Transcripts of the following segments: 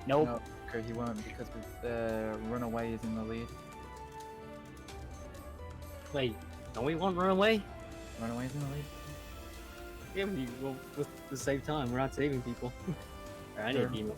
Nope. No, okay, he won't because with Runaway is in the lead. Wait, don't we want Runaway? Runaway's in the lead. Yeah, we will with the same time. We're not saving people. I need Sure. to be more.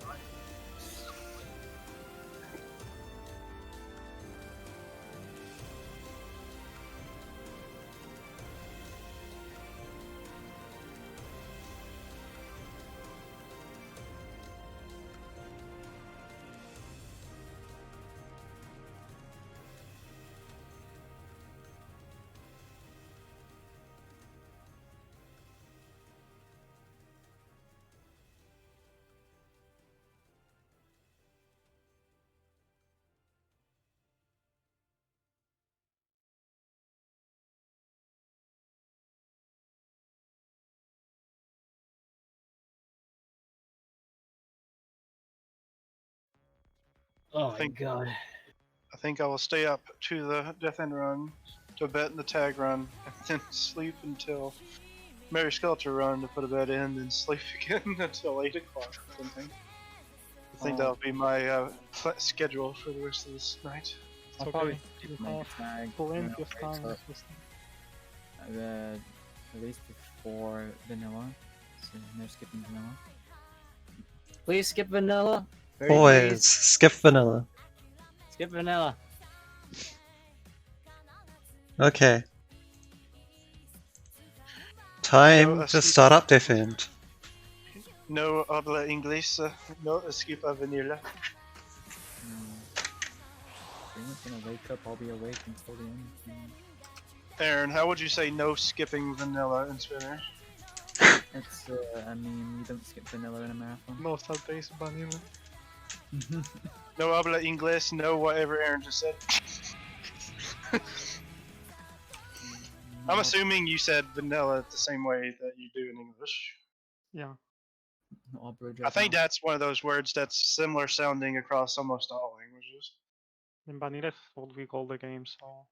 Oh my god. I think I will stay up to the death end run, to a bet in the tag run, and then sleep until Mary Skeletor run to put a bet in, then sleep again until 8 o'clock or something. I think that'll be my schedule for the rest of this night. I'll Okay, probably you make a have tag. plenty of time. So, this thing. at least before vanilla. So no skipping vanilla. Please skip vanilla. Very Always please. skip vanilla. Skip vanilla. Okay. Time No, to start up defend. No habla inglés, no skip a vanilla. Pretty much when I wake up, I'll be awake until the end. Aaron, how would you say no skipping vanilla in Spinner? It's, I mean, you don't skip vanilla in a marathon. No salt-based vanilla. No habla inglés, no whatever Aaron just said. I'm assuming you said vanilla the same way that you do in English. Yeah. I think that's one of those words that's similar sounding across almost all languages. In vanilla is what we call the game, so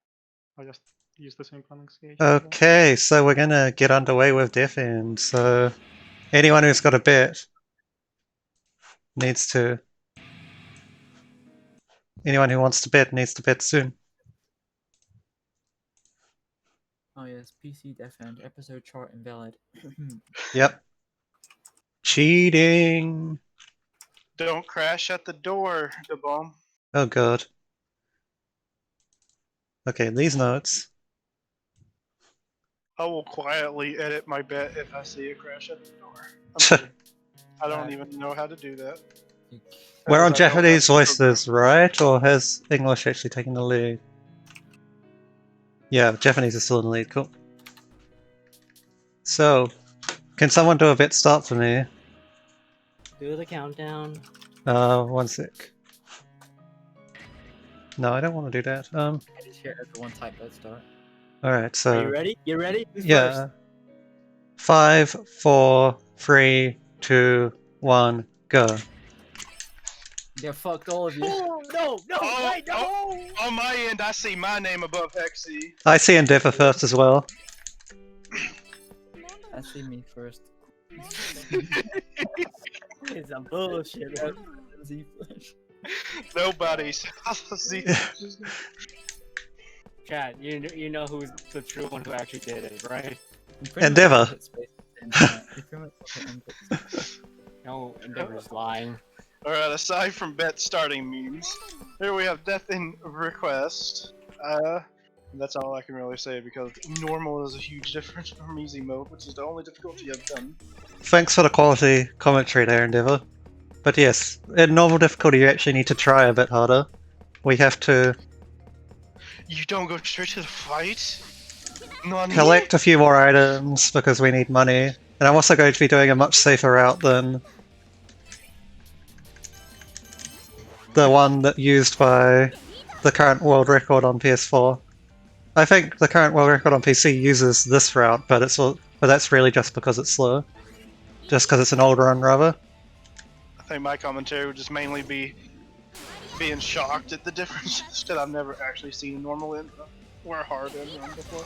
I just use the same pronunciation. Okay, so we're gonna get underway with defend. So anyone who's got a bet needs to. Anyone who wants to bet needs to bet soon. Oh yes, PC defend, episode chart invalid. Yep. Cheating. Don't crash at the door, Dabom. Oh god. Okay, these notes. I will quietly edit my bet if I see a crash at the door. I'm kidding. I don't even know how to do that. We're on Because I don't Japanese have the voices, right? Or has English actually taken the lead? Yeah, Japanese is still in the lead. Cool. So, can someone do a bet start for me? Do the countdown. 1 sec. No, I don't want to do that. I just hear everyone type that start. Alright, so. Are you ready? You ready? Who's Yeah. first? 5, 4, 3, 2, 1, go. Yeah, fuck all of you. Oh, no, wait, no! On my end, I see my name above Hexy. I see Endeavour first as well. I see me first. It's a bullshit. Z flash. Nobody's. Chat, you know who's the true one who actually did it, right? Endeavour. No, Endeavor's lying. Alright, aside from bet starting memes, here we have death in request. That's all I can really say because normal is a huge difference from easy mode, which is the only difficulty I've done. Thanks for the quality commentary there, Endeavour. But yes, in normal difficulty you actually need to try a bit harder. We have to You don't go straight to the fight? Nani? collect a few more items because we need money. And I'm also going to be doing a much safer route than the one that used by the current world record on PS4. I think the current world record on PC uses this route, but that's really just because it's slow. Just because it's an old run, rather. I think my commentary would just mainly be being shocked at the differences because I've never actually seen a normal in or a hard in run before.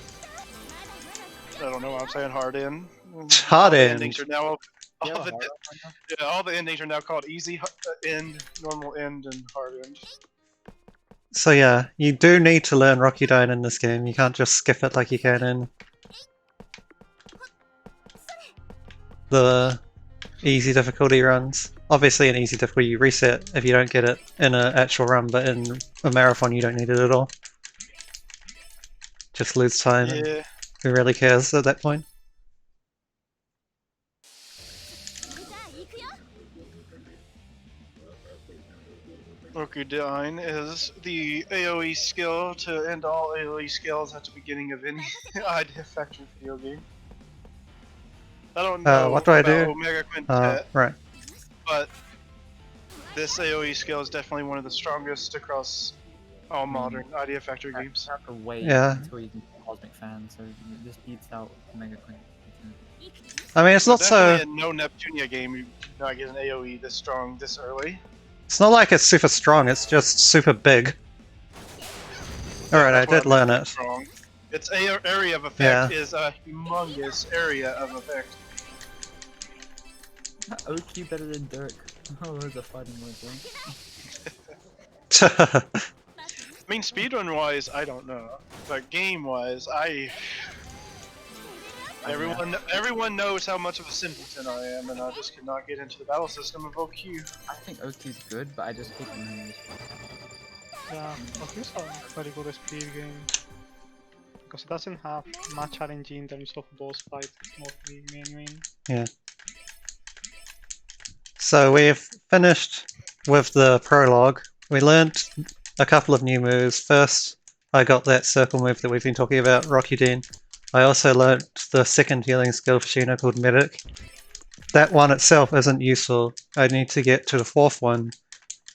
I don't know why I'm saying hard in. Hard All the in. endings are now open. You All have a the, hard on right now? yeah, all the endings are now called easy end, normal end, and hard end. So yeah, you do need to learn Rockudine in this game. You can't just skip it like you can in the easy difficulty runs. Obviously in easy difficulty you reset if you don't get it in an actual run, but in a marathon you don't need it at all. Just lose time, and Yeah. who really cares at that point? Rokudine is the AoE skill to end all AoE skills at the beginning of any idea factor video game. I don't know What do I about do? Omega Quintet, Right. but this AoE skill is definitely one of the strongest across all modern Idea Factory You games. have to wait Yeah. until you can get Cosmic Fan, so this beats out Omega Quintet. I mean, it's But not definitely so. in no Neptunia game you do not get an AoE this strong this early. It's not like it's super strong. It's just super big. All right, I That's what did learn mean it. strong. Its area of effect Yeah. is a humongous area of effect. OQ better than Dirk. Oh, there's a fighting word there. I mean, speedrun wise, I don't know, but game wise, everyone knows how much of a simpleton I am, and I just cannot get into the battle system of OQ. I think OQ's good, but I just hate the names. Yeah, okay, so very good speed game. Because it doesn't have much challenging in terms of boss fights, it's mostly main. So we've finished with the prologue. We learned a couple of new moves. First, I got that circle move that we've been talking about, Rokudine. I also learnt the second healing skill for Shino called Medic. That one itself isn't useful. I need to get to the fourth one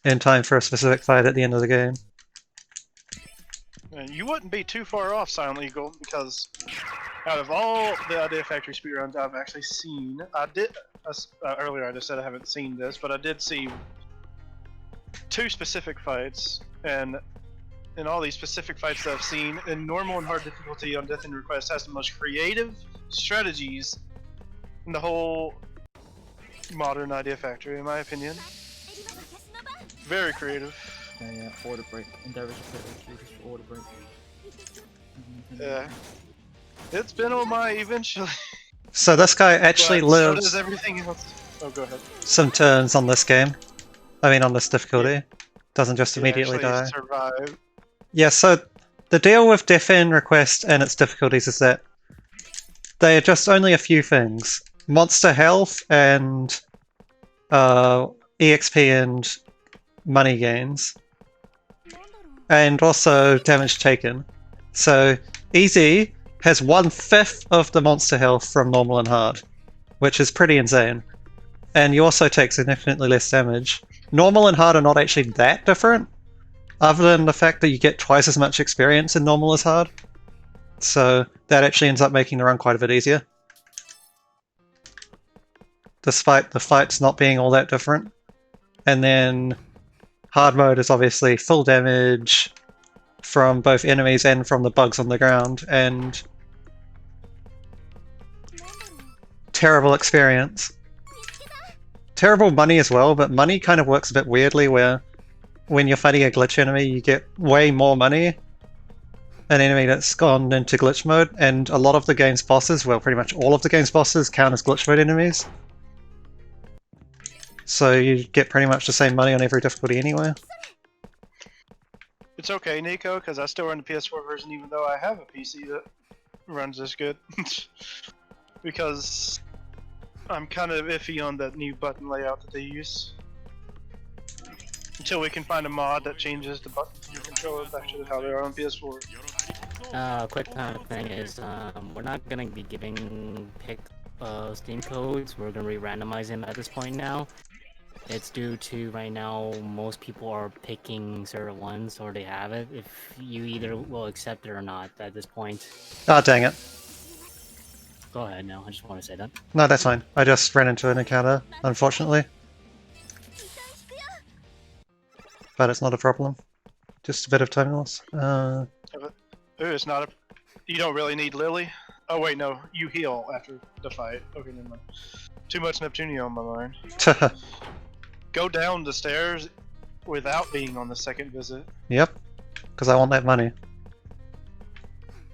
in time for a specific fight at the end of the game. And you wouldn't be too far off, Silent Eagle, because out of all the Idea Factory speedruns I've actually seen, I did earlier. I just said I haven't seen this, but I did see 2 specific fights, and in all these specific fights that I've seen, in normal and hard difficulty on Death and Request has the most creative strategies in the whole modern Idea Factory, in my opinion. Very creative. Yeah, order break. Endeavor to put OQ just for order break. Yeah. It's been on my eventually. So this guy actually But so lives does everything else. Oh, go ahead. some turns on this game. I mean, on this difficulty. Doesn't just He immediately actually die. survived. Yeah, so the deal with Death-End Request and its difficulties is that they are just only a few things. Monster health and EXP and money gains. And also damage taken. So Easy has 1/5 of the monster health from normal and hard, which is pretty insane. And you also take significantly less damage. Normal and hard are not actually that different, other than the fact that you get twice as much experience in normal as hard. So that actually ends up making the run quite a bit easier. Despite the fights not being all that different. And then hard mode is obviously full damage from both enemies and from the bugs on the ground, and terrible experience. Terrible money as well, but money kind of works a bit weirdly where when you're fighting a glitch enemy you get way more money, an enemy that's gone into glitch mode, and a lot of the game's bosses, well pretty much all of the game's bosses, count as glitch mode enemies. So you get pretty much the same money on every difficulty anyway. It's okay, Nico, because I still run the PS4 version even though I have a PC that runs this good. Because I'm kind of iffy on that new button layout that they use. Until we can find a mod that changes the button controller back to how they are on PS4. Quick kind of thing is, we're not gonna be giving pick Steam codes. We're gonna re-randomize them at this point now. It's due to right now most people are picking certain ones, or they have it. If you either will accept it or not at this point. Ah, dang it. Go ahead now. I just want to say that. No, that's fine. I just ran into an encounter, unfortunately. But it's not a problem. Just a bit of time loss. Ooh, it's not a. You don't really need Lily. Oh wait, no, you heal after the fight. Okay, never mind. Too much Neptunia on my mind. Go down the stairs without being on the second visit. Yep, because I want that money.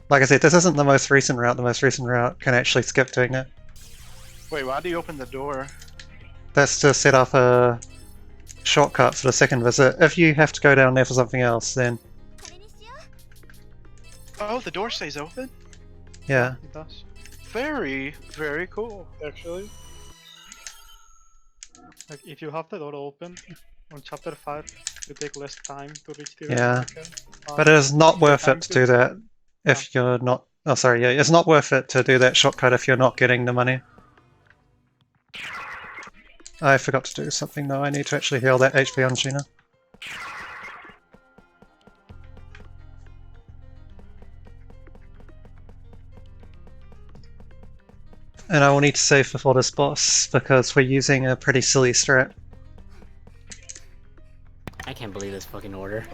Like I said, this isn't the most recent route. The most recent route can actually skip doing it. Wait, why do you open the door? That's to set up a shortcut for the second visit. If you have to go down there for something else, then Oh, the door stays open? yeah. It does. Very, very cool, actually. Like if you have the door open on chapter 5, you take less time to reach the Yeah. event. But it is not worth time it to do that if you're not... Oh, sorry, yeah, it's not worth it to do that shortcut if you're not getting the money. I forgot to do something though, I need to actually heal that HP on Sheena. And I will need to save before this boss, because we're using a pretty silly strat. I can't believe this fucking order.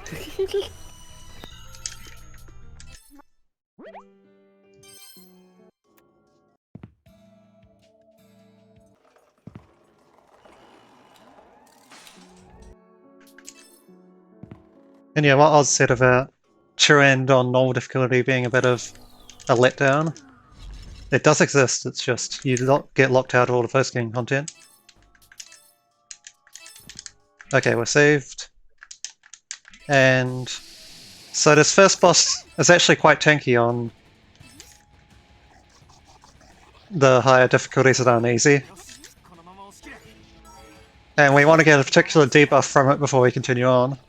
And yeah, what Oz said about true end on normal difficulty being a bit of a letdown. It does exist, it's just you get locked out of all the post-game content. Okay, we're saved. And so this first boss is actually quite tanky on the higher difficulties that aren't easy. And we want to get a particular debuff from it before we continue on.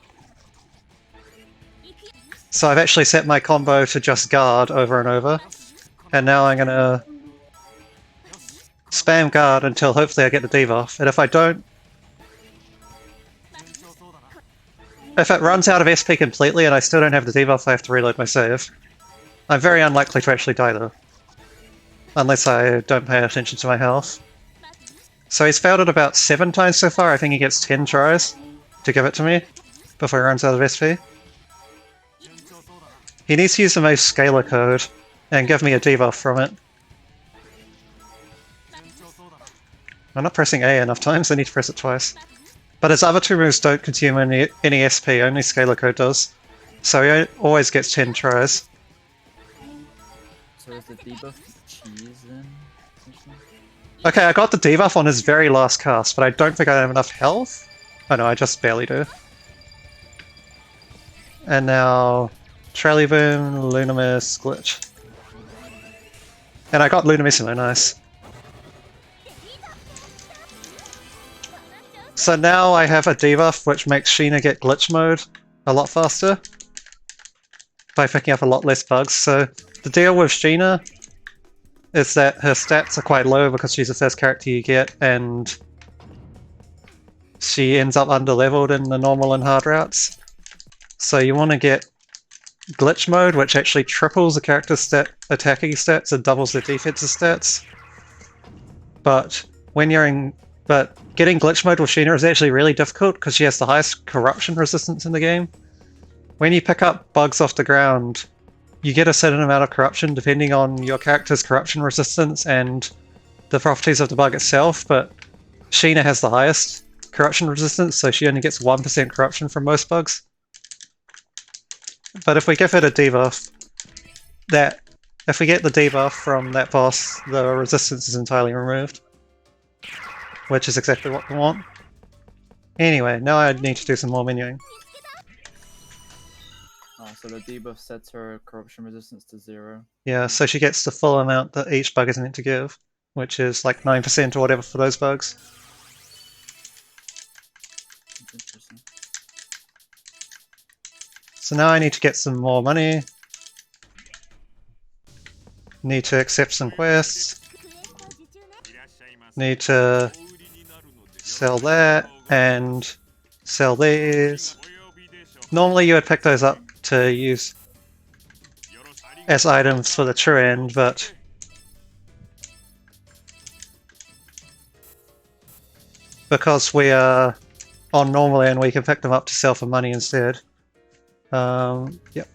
So I've actually set my combo to just guard over and over. And now I'm gonna spam guard until hopefully I get the debuff. And if I don't... If it runs out of SP completely and I still don't have the debuff, I have to reload my save. I'm very unlikely to actually die though. Unless I don't pay attention to my health. So he's failed it about 7 times so far. I think he gets 10 tries to give it to me before he runs out of SP. He needs to use the most scalar code and give me a debuff from it. I'm not pressing A enough times, I need to press it twice. But his other 2 moves don't consume any SP, only scalar code does. So he always gets 10 tries. So is the debuff cheese then? Okay, I got the debuff on his very last cast, but I don't think I have enough health. Oh no, I just barely do. And now... Trally Boom, Lunamiss, Glitch. And I got Lunamissimo, nice. So now I have a debuff which makes Sheena get glitch mode a lot faster by picking up a lot less bugs. So the deal with Sheena is that her stats are quite low because she's the first character you get, and she ends up under-leveled in the normal and hard routes. So you want to get glitch mode, which actually triples the character's attacking stats and doubles their defensive stats. But getting glitch mode with Sheena is actually really difficult because she has the highest corruption resistance in the game. When you pick up bugs off the ground, you get a certain amount of corruption depending on your character's corruption resistance and the properties of the bug itself, but Sheena has the highest corruption resistance, so she only gets 1% corruption from most bugs. But if we give it a debuff, if we get the debuff from that boss, the resistance is entirely removed. Which is exactly what we want. Anyway, now I need to do some more menuing. So the debuff sets her corruption resistance to 0. Yeah, so she gets the full amount that each bug is meant to give, which is like 9% or whatever for those bugs. That's interesting. So now I need to get some more money. Need to accept some quests. Need to sell that and sell these. Normally you would pick those up to use as items for the true end, but because we are on normal end, we can pick them up to sell for money instead. Yep.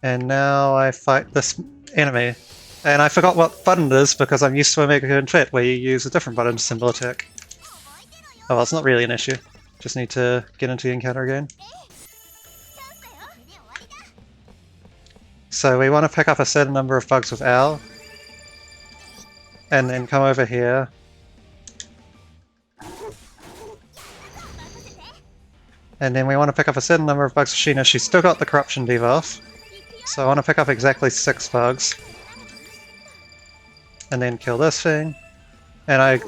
And now I fight this enemy. And I forgot what button it is because I'm used to Omega and Fit where you use a different button to symbol attack. Oh well, it's not really an issue. Just need to get into the encounter again. So we want to pick up a certain number of bugs with Owl. And then come over here. And then we want to pick up a certain number of bugs with Sheena. She's still got the corruption debuff. So I want to pick up exactly 6 bugs. And then kill this thing. And I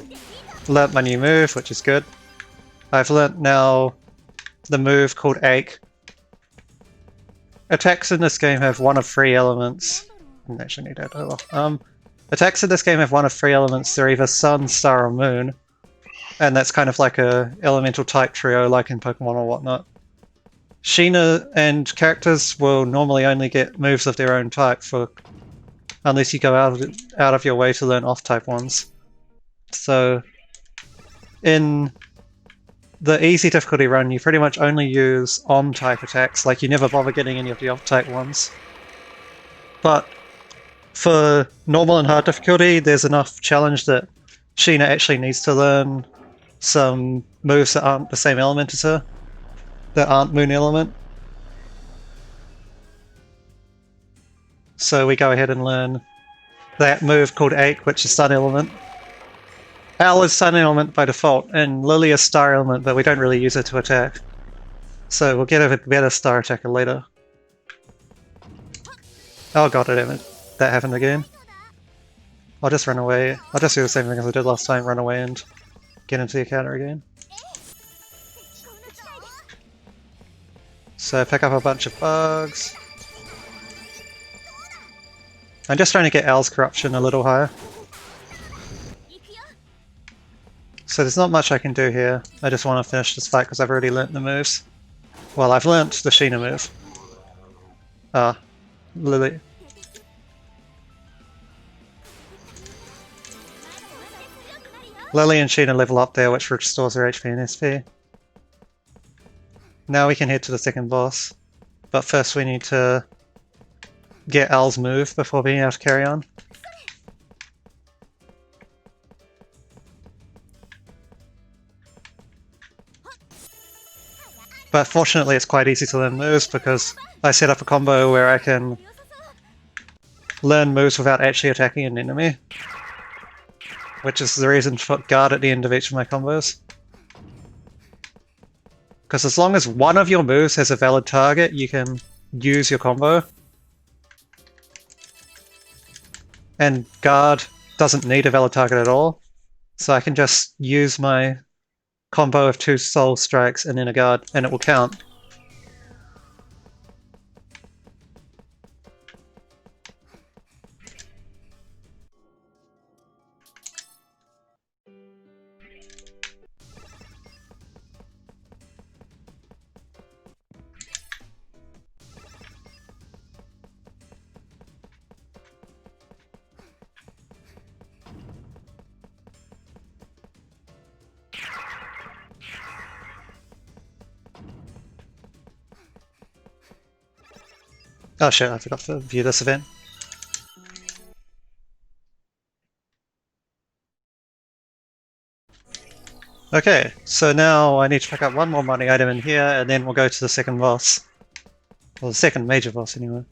learnt my new move, which is good. I've learnt now the move called Ache. Attacks in this game have one of 3 elements. I actually need that. Oh well. Attacks in this game have one of 3 elements. They're either Sun, Star, or Moon. And that's kind of like a elemental type trio like in Pokemon or whatnot. Sheena and characters will normally only get moves of their own type unless you go out of your way to learn off-type ones. So in the easy difficulty run, you pretty much only use on-type attacks, like you never bother getting any of the off-type ones. But for normal and hard difficulty, there's enough challenge that Sheena actually needs to learn some moves that aren't the same element as her, that aren't Moon Element. So we go ahead and learn that move called Ache, which is Sun Element. Owl is Sun Element by default, and Lily is Star Element, but we don't really use it to attack. So we'll get a better Star attacker later. Oh god, damn it. That happened again. I'll just run away. I'll just do the same thing as I did last time, run away and get into the encounter again. So pick up a bunch of bugs. I'm just trying to get Owl's corruption a little higher. So there's not much I can do here. I just want to finish this fight because I've already learnt the moves. Well, I've learnt the Sheena move. Lily. Lily and Sheena level up there, which restores her HP and SP. Now we can head to the second boss. But first we need to get Owl's move before being able to carry on. But fortunately it's quite easy to learn moves because I set up a combo where I can learn moves without actually attacking an enemy. Which is the reason to put guard at the end of each of my combos. Because as long as one of your moves has a valid target, you can use your combo. And guard doesn't need a valid target at all. So I can just use my combo of 2 soul strikes and then a guard, and it will count. Oh shit, I forgot to view this event. Okay, so now I need to pick up one more money item in here, and then we'll go to the second boss. Well, the second major boss anyway.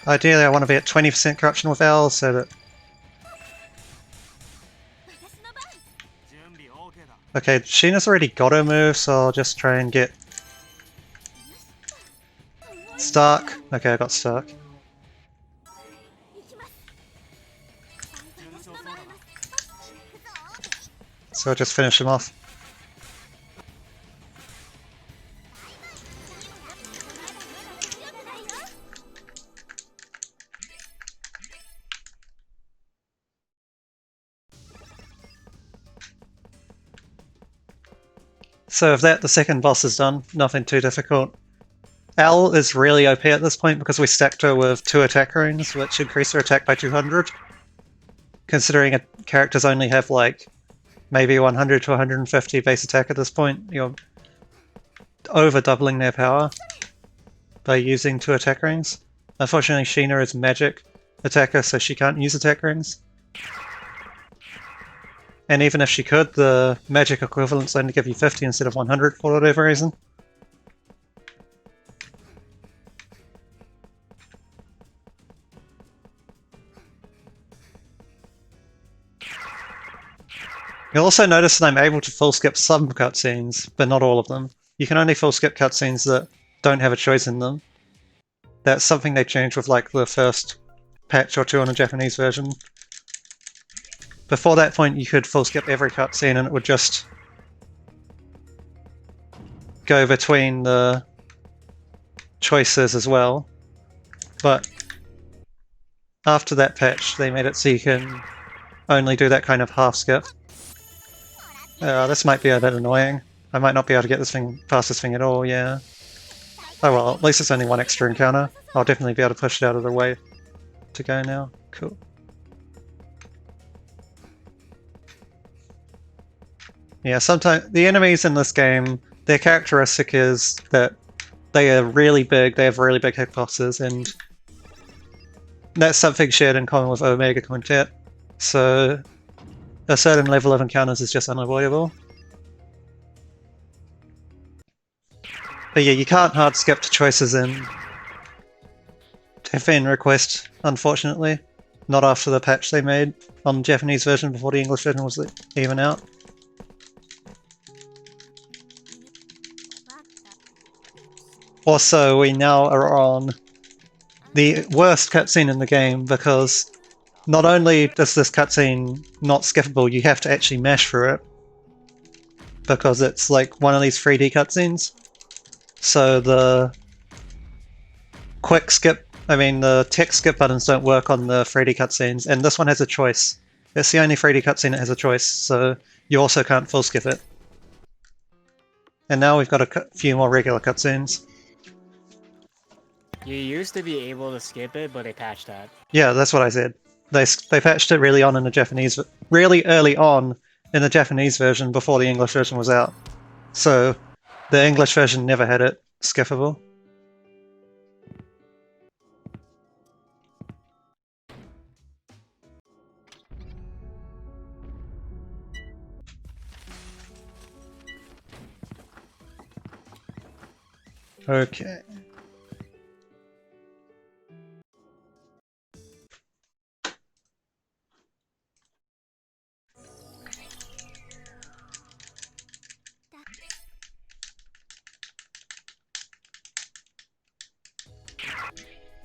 Ideally I want to be at 20% corruption with Owl so that... Okay, Sheena's already got her move, so I'll just try and get... Stark. Okay, I got Stark. So I'll just finish him off. So if the second boss is done, nothing too difficult. Al is really OP at this point because we stacked her with 2 attack runes, which increase her attack by 200. Considering characters only have like maybe 100 to 150 base attack at this point, you're over doubling their power by using 2 attack runes. Unfortunately, Sheena is magic attacker, so she can't use attack runes. And even if she could, the magic equivalents only give you 50 instead of 100 for whatever reason. You'll also notice that I'm able to full skip some cutscenes, but not all of them. You can only full skip cutscenes that don't have a choice in them. That's something they changed with like the first patch or 2 on the Japanese version. Before that point you could full skip every cutscene and it would just go between the choices as well. But after that patch they made it so you can only do that kind of half skip. This might be a bit annoying. I might not be able to get this thing past this thing at all, yeah. Oh well, at least it's only 1 extra encounter. I'll definitely be able to push it out of the way to go now. Cool. Yeah, sometimes the enemies in this game, their characteristic is that they are really big, they have really big hitboxes, and that's something shared in common with Omega Quintet. So a certain level of encounters is just unavoidable. But yeah, you can't hard skip to choices in FN Request, unfortunately. Not after the patch they made on the Japanese version before the English version was even out. Also, we now are on the worst cutscene in the game because not only is this cutscene not skippable, you have to actually mash through it because it's like one of these 3D cutscenes. So the quick skip, the text skip buttons don't work on the 3D cutscenes, and this one has a choice. It's the only 3D cutscene that has a choice, so you also can't full skip it. And now we've got a few more regular cutscenes. You used to be able to skip it, but they patched that. Yeah, that's what I said. They patched it really early on in the Japanese version before the English version was out. So the English version never had it skippable. Okay.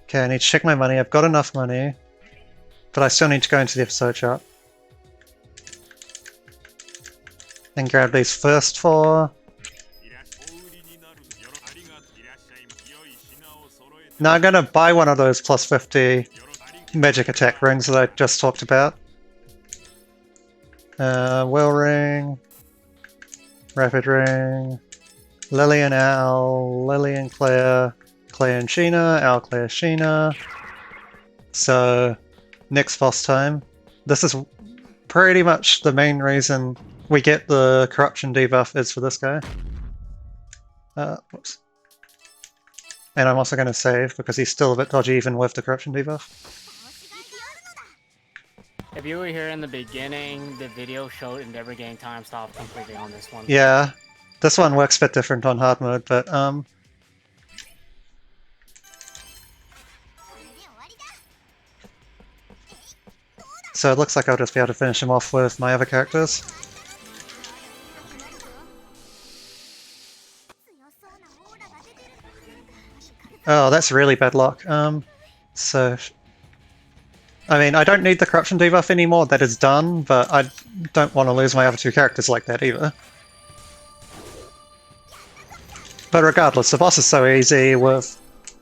Okay, I need to check my money. I've got enough money, but I still need to go into the episode shop and grab these first 4. Now I'm gonna buy one of those plus 50 magic attack rings that I just talked about. Will ring, rapid ring, Lily and Al, Lily and Claire, Claire and Sheena, Al, Claire, Sheena. So next boss time. This is pretty much the main reason we get the corruption debuff is for this guy. Whoops. And I'm also going to save because he's still a bit dodgy even with the corruption debuff. If you were here in the beginning, the video showed Endeavor getting time stopped completely on this one. Yeah, this one works a bit different on hard mode, but so it looks like I'll just be able to finish him off with my other characters. Oh, that's really bad luck. So I don't need the corruption debuff anymore, that is done, but I don't want to lose my other 2 characters like that either. But regardless, the boss is so easy with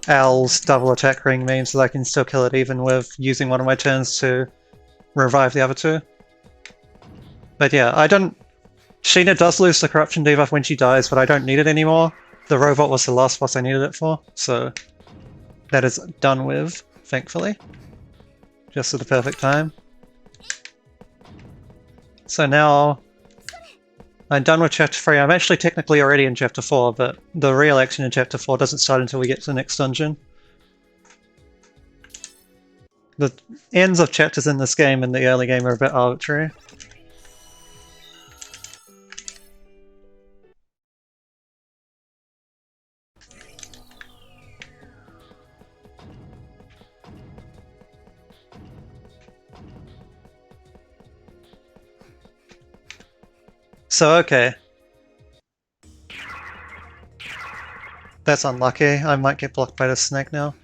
Al's double attack ring means that I can still kill it even with using one of my turns to revive the other 2. But yeah, Sheena does lose the corruption debuff when she dies, but I don't need it anymore the robot was the last boss I needed it for, so that is done with, thankfully. Just at the perfect time. So now I'm done with Chapter 3. I'm actually technically already in Chapter 4, but the real action in Chapter 4 doesn't start until we get to the next dungeon. The ends of chapters in this game and the early game are a bit arbitrary. So, okay. That's unlucky. I might get blocked by the snake now.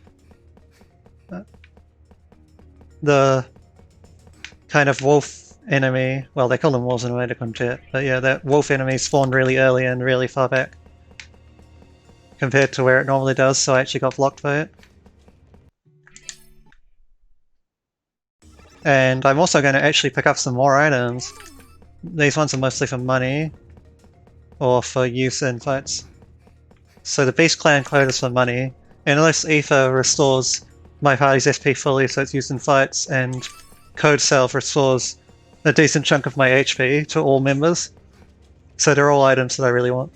The kind of wolf enemy, well, they call them wolves in Magic Content, but yeah, that wolf enemy spawned really early and really far back compared to where it normally does, so I actually got blocked by it. And I'm also going to actually pick up some more items. These ones are mostly for money, or for use in fights. So the Beast Clan code is for money, and unless Ether restores my party's SP fully so it's used in fights, and Code Salve restores a decent chunk of my HP to all members. So they're all items that I really want.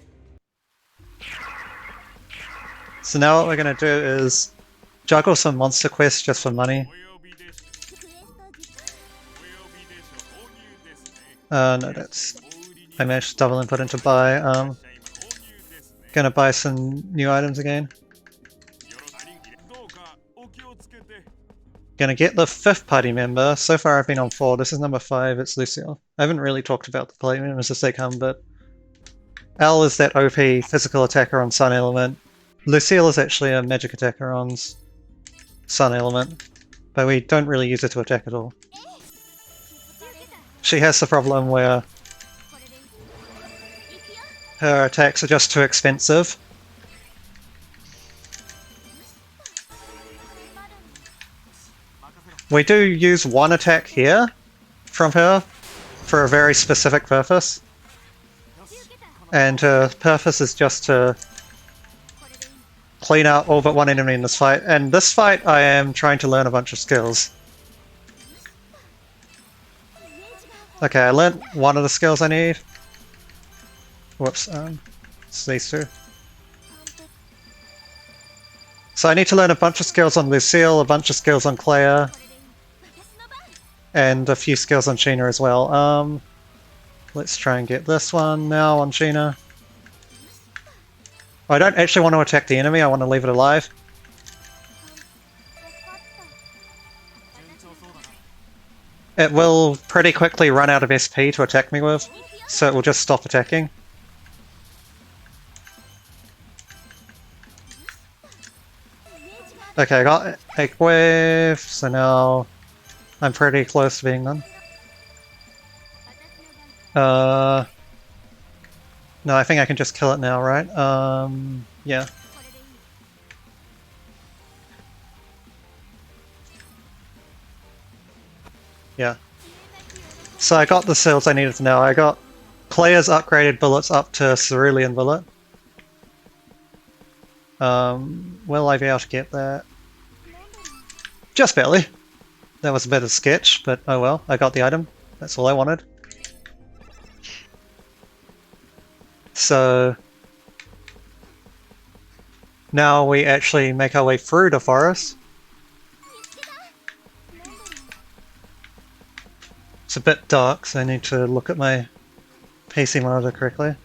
So now what we're going to do is juggle some monster quests just for money. No, that's... I managed to double input into buy. Gonna buy some new items again. Gonna get the 5th party member. So far I've been on 4. This is number 5. It's Lucille. I haven't really talked about the party members as they come, but Al is that OP physical attacker on Sun Element. Lucille is actually a magic attacker on Sun Element, but we don't really use her to attack at all. She has the problem where her attacks are just too expensive. We do use one attack here from her for a very specific purpose. And her purpose is just to clean out all but one enemy in this fight. And this fight I am trying to learn a bunch of skills. Okay, I learnt one of the skills I need. Whoops, it's these two. So I need to learn a bunch of skills on Lucille, a bunch of skills on Claire, and a few skills on Sheena as well. Let's try and get this one now on Sheena. I don't actually want to attack the enemy, I want to leave it alive. It will pretty quickly run out of SP to attack me with, so it will just stop attacking. Okay, I got Egg Wave, so now I'm pretty close to being done. No, I think I can just kill it now, right? Yeah. Yeah. So I got the seals I needed now. I got Claire's upgraded bullets up to Cerulean bullet. Will I be able to get that? Just barely. That was a bit of a sketch, but oh well, I got the item. That's all I wanted. So now we actually make our way through the forest. It's a bit dark, so I need to look at my PC monitor correctly.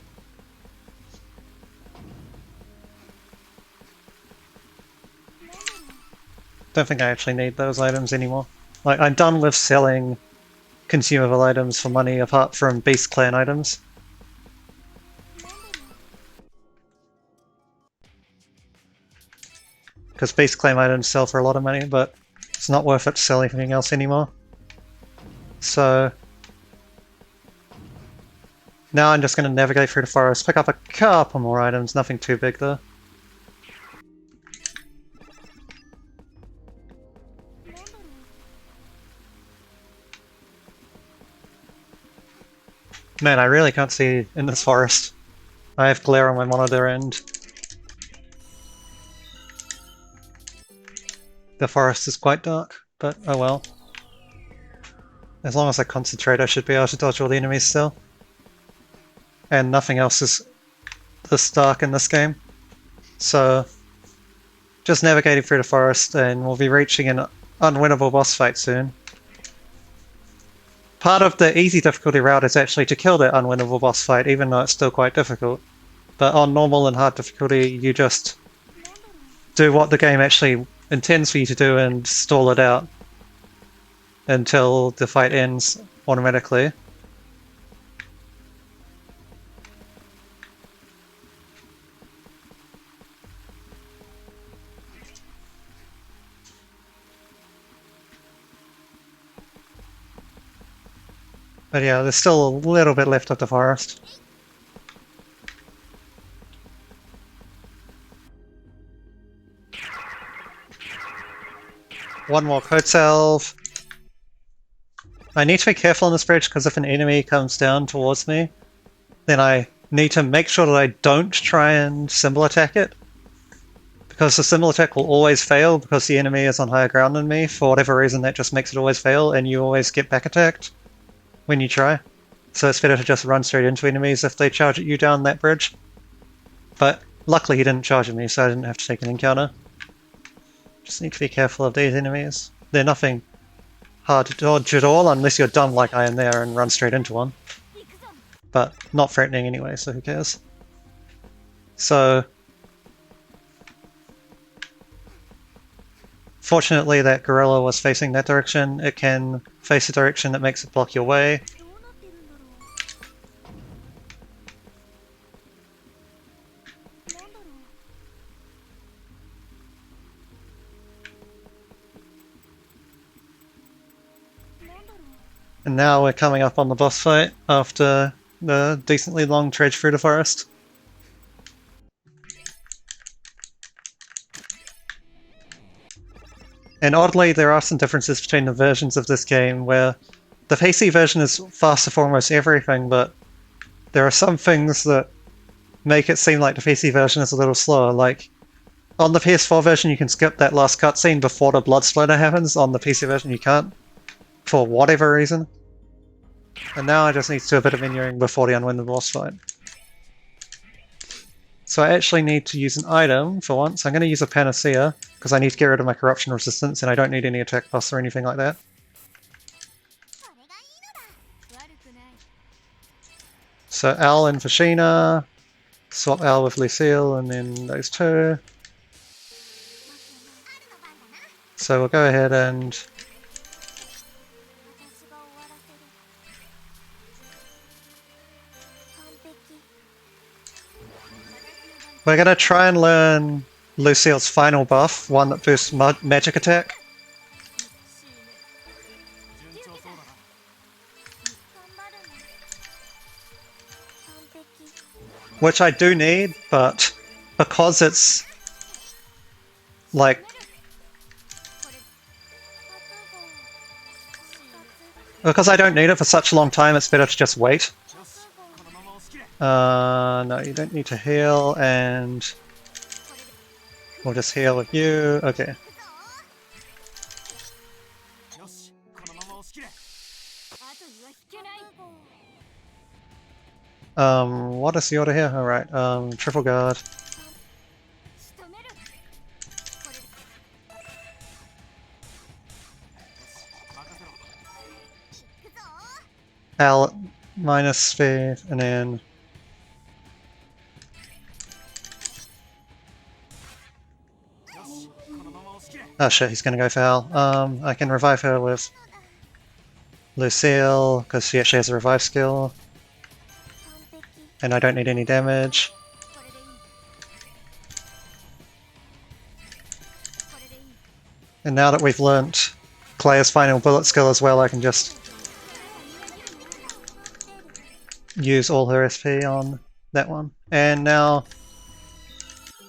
Don't think I actually need those items anymore. Like, I'm done with selling consumable items for money apart from Beast Clan items. Because Beast Clan items sell for a lot of money, but it's not worth it to sell anything else anymore. So now I'm just going to navigate through the forest, pick up a couple more items, nothing too big though. Man, I really can't see in this forest. I have glare on my monitor and The forest is quite dark, but oh well. As long as I concentrate, I should be able to dodge all the enemies still. And nothing else is this dark in this game. So, just navigating through the forest, and we'll be reaching an unwinnable boss fight soon. Part of the easy difficulty route is actually to kill that unwinnable boss fight, even though it's still quite difficult. But on normal and hard difficulty, you just do what the game actually intends for you to do and stall it out until the fight ends automatically. But yeah, there's still a little bit left of the forest. One more code salve. I need to be careful on this bridge because if an enemy comes down towards me, then I need to make sure that I don't try and symbol attack it. Because the symbol attack will always fail because the enemy is on higher ground than me. For whatever reason, that just makes it always fail and you always get back attacked when you try. So it's better to just run straight into enemies if they charge at you down that bridge. But luckily he didn't charge at me, so I didn't have to take an encounter. Just need to be careful of these enemies. They're nothing hard to dodge at all unless you're dumb like I am there and run straight into one. But not threatening anyway, so who cares? So fortunately that gorilla was facing that direction. It can face a direction that makes it block your way. And now we're coming up on the boss fight after the decently long trudge through the forest. And oddly, there are some differences between the versions of this game where the PC version is faster for almost everything, but there are some things that make it seem like the PC version is a little slower. Like, on the PS4 version you can skip that last cutscene before the blood splatter happens, on the PC version you can't, for whatever reason. And now I just need to do a bit of menuing before the unwinnable boss fight. So I actually need to use an item for once. I'm going to use a panacea, because I need to get rid of my corruption resistance, and I don't need any attack buffs or anything like that. So Al and Fashina, swap Al with Lucille, and then those two. So we'll go ahead and we're going to try and learn Lucille's final buff, one that boosts magic attack. Which I do need, but because it's like because I don't need it for such a long time, it's better to just wait. No, you don't need to heal, and we'll just heal with you. Okay. What is the order here? Alright, triple guard. Al minus speed, and then oh shit, he's gonna go for Al. I can revive her with Lucille, because she actually has a revive skill. And I don't need any damage. And now that we've learnt Clay's final bullet skill as well, I can just use all her SP on that one. And now,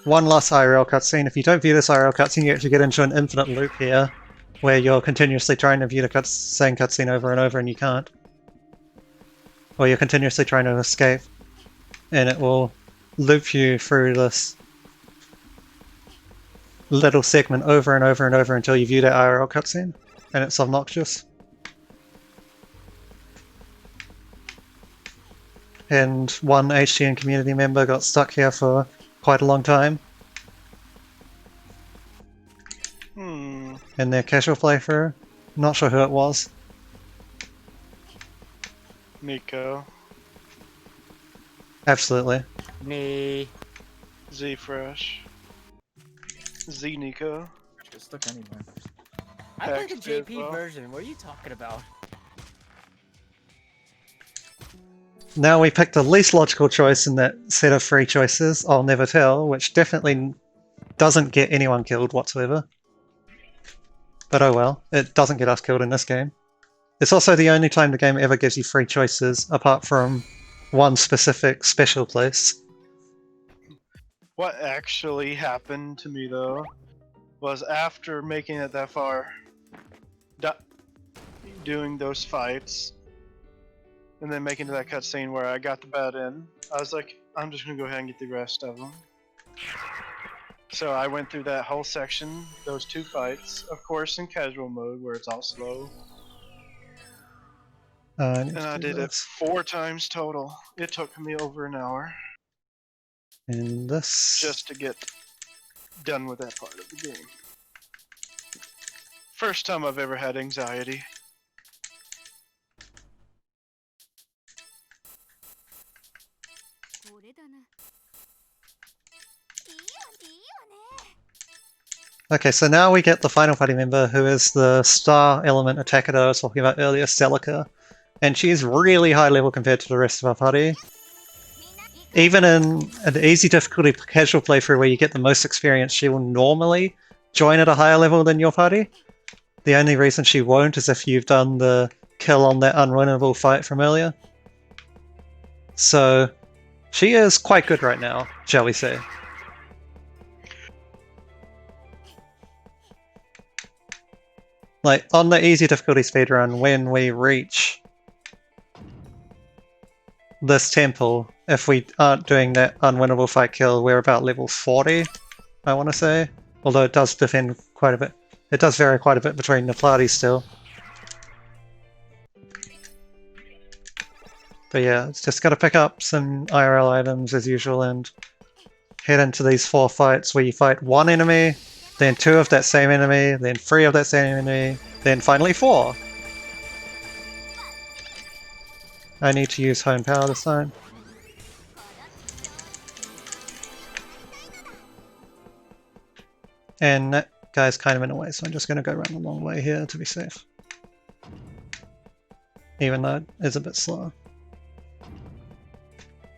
one last IRL cutscene. If you don't view this IRL cutscene, you actually get into an infinite loop here, where you're continuously trying to view the same cutscene over and over and you can't. Or you're continuously trying to escape, and it will loop you through this. little segment over and over and over until you view that IRL cutscene, and it's obnoxious. And one HDN community member got stuck here for quite a long time in their casual playthrough. Not sure who it was. Nico. Absolutely. Me. Z Fresh. Z Nico. Get stuck anywhere. I played the Text as JP well. version. What are you talking about? Now we picked the least logical choice in that set of three choices, I'll Never Tell, which definitely doesn't get anyone killed whatsoever. But oh well, it doesn't get us killed in this game. It's also the only time the game ever gives you three choices, apart from one specific special place. What actually happened to me though was after making it that far, doing those fights, and then making to that cutscene where I got the bed in, I was like, I'm just gonna go ahead and get the rest of them. So I went through that whole section, those two fights, of course in casual mode where it's all slow. And I did it 4 times total. It took me over an hour And this... just to get done with that part of the game. First time I've ever had anxiety. Okay, so now we get the final party member, who is the star element attacker that I was talking about earlier, Celica. And she's really high level compared to the rest of our party. Even in an easy difficulty casual playthrough where you get the most experience, she will normally join at a higher level than your party. The only reason she won't is if you've done the kill on that unwinnable fight from earlier. So she is quite good right now, shall we say. Like, on the easy difficulty speedrun, when we reach this temple, if we aren't doing that unwinnable fight kill, we're about level 40, I want to say. Although it does defend quite a bit. It does vary quite a bit between the parties still. But yeah, it's just got to pick up some IRL items as usual and head into these 4 fights where you fight 1 enemy, then 2 of that same enemy, then 3 of that same enemy, then finally 4. I need to use hone power this time. And that guy's kind of in the way, so I'm just going to go around the long way here to be safe. Even though it is a bit slower.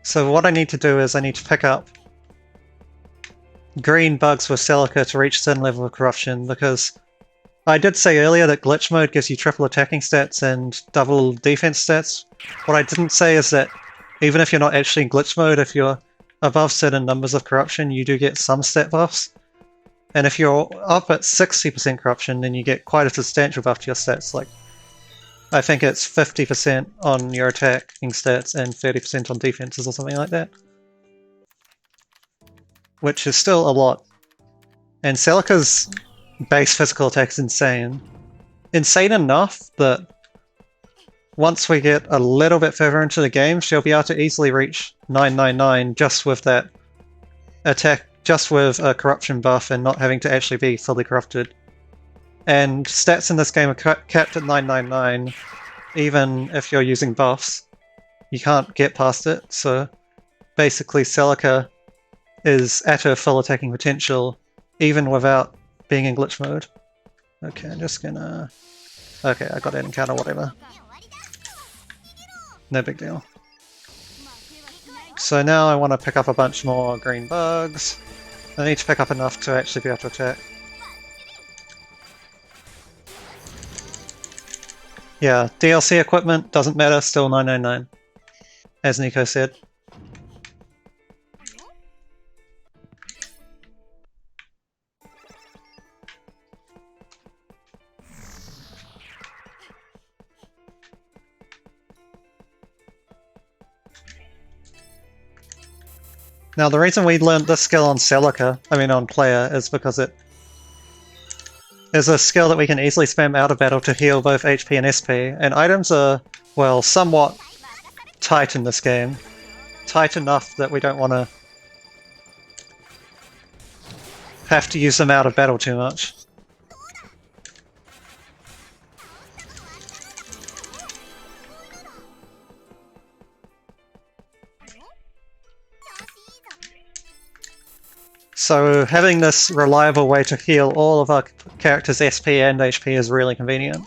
So what I need to do is I need to pick up green bugs with Celica to reach a certain level of corruption, because I did say earlier that glitch mode gives you triple attacking stats and double defense stats. What I didn't say is that even if you're not actually in glitch mode, if you're above certain numbers of corruption, you do get some stat buffs. And if you're up at 60% corruption, then you get quite a substantial buff to your stats. Like, I think it's 50% on your attacking stats and 30% on defenses or something like that. Which is still a lot. And Celica's base physical attack is insane. Insane enough that once we get a little bit further into the game, she'll be able to easily reach 999 just with that attack, just with a corruption buff and not having to actually be fully corrupted. And stats in this game are capped at 999, even if you're using buffs. You can't get past it, so basically Celica is at her full attacking potential, even without being in glitch mode. Okay, I'm just gonna... Okay, I got that encounter, whatever. No big deal. So now I want to pick up a bunch more green bugs. I need to pick up enough to actually be able to attack. Yeah, DLC equipment doesn't matter, still 999. As Nico said. Now the reason we learned this skill on Celica, I mean on player, is because it is a skill that we can easily spam out of battle to heal both HP and SP, and items are, well, somewhat tight in this game. Tight enough that we don't want to have to use them out of battle too much. So having this reliable way to heal all of our characters' SP and HP is really convenient.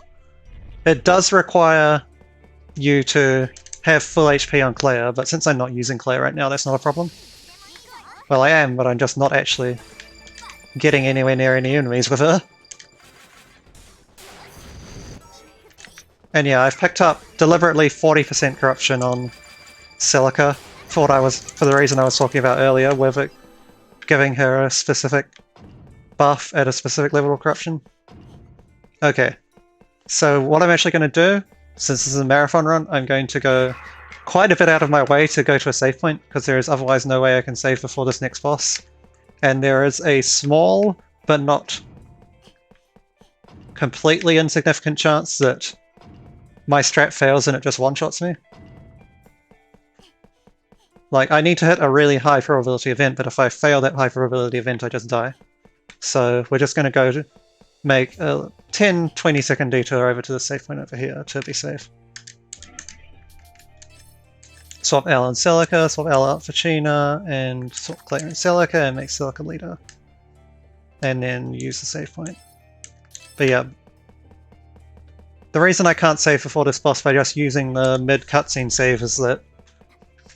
It does require you to have full HP on Claire, but since I'm not using Claire right now, that's not a problem. Well, I am, but I'm just not actually getting anywhere near any enemies with her. And yeah, I've picked up deliberately 40% corruption on Celica for the reason I was talking about earlier, with it giving her a specific buff at a specific level of corruption. Okay, so what I'm actually going to do, since this is a marathon run, I'm going to go quite a bit out of my way to go to a save point, because there is otherwise no way I can save before this next boss. And there is a small, but not completely insignificant chance that my strat fails and it just one-shots me. Like, I need to hit a really high probability event, but if I fail that high probability event, I just die. So we're just going to go to make a 10-20 second detour over to the save point over here to be safe. Swap L and Celica, swap L out for China, and swap Claire and Celica, and make Celica leader. And then use the save point. But yeah, the reason I can't save before this boss by just using the mid cutscene save is that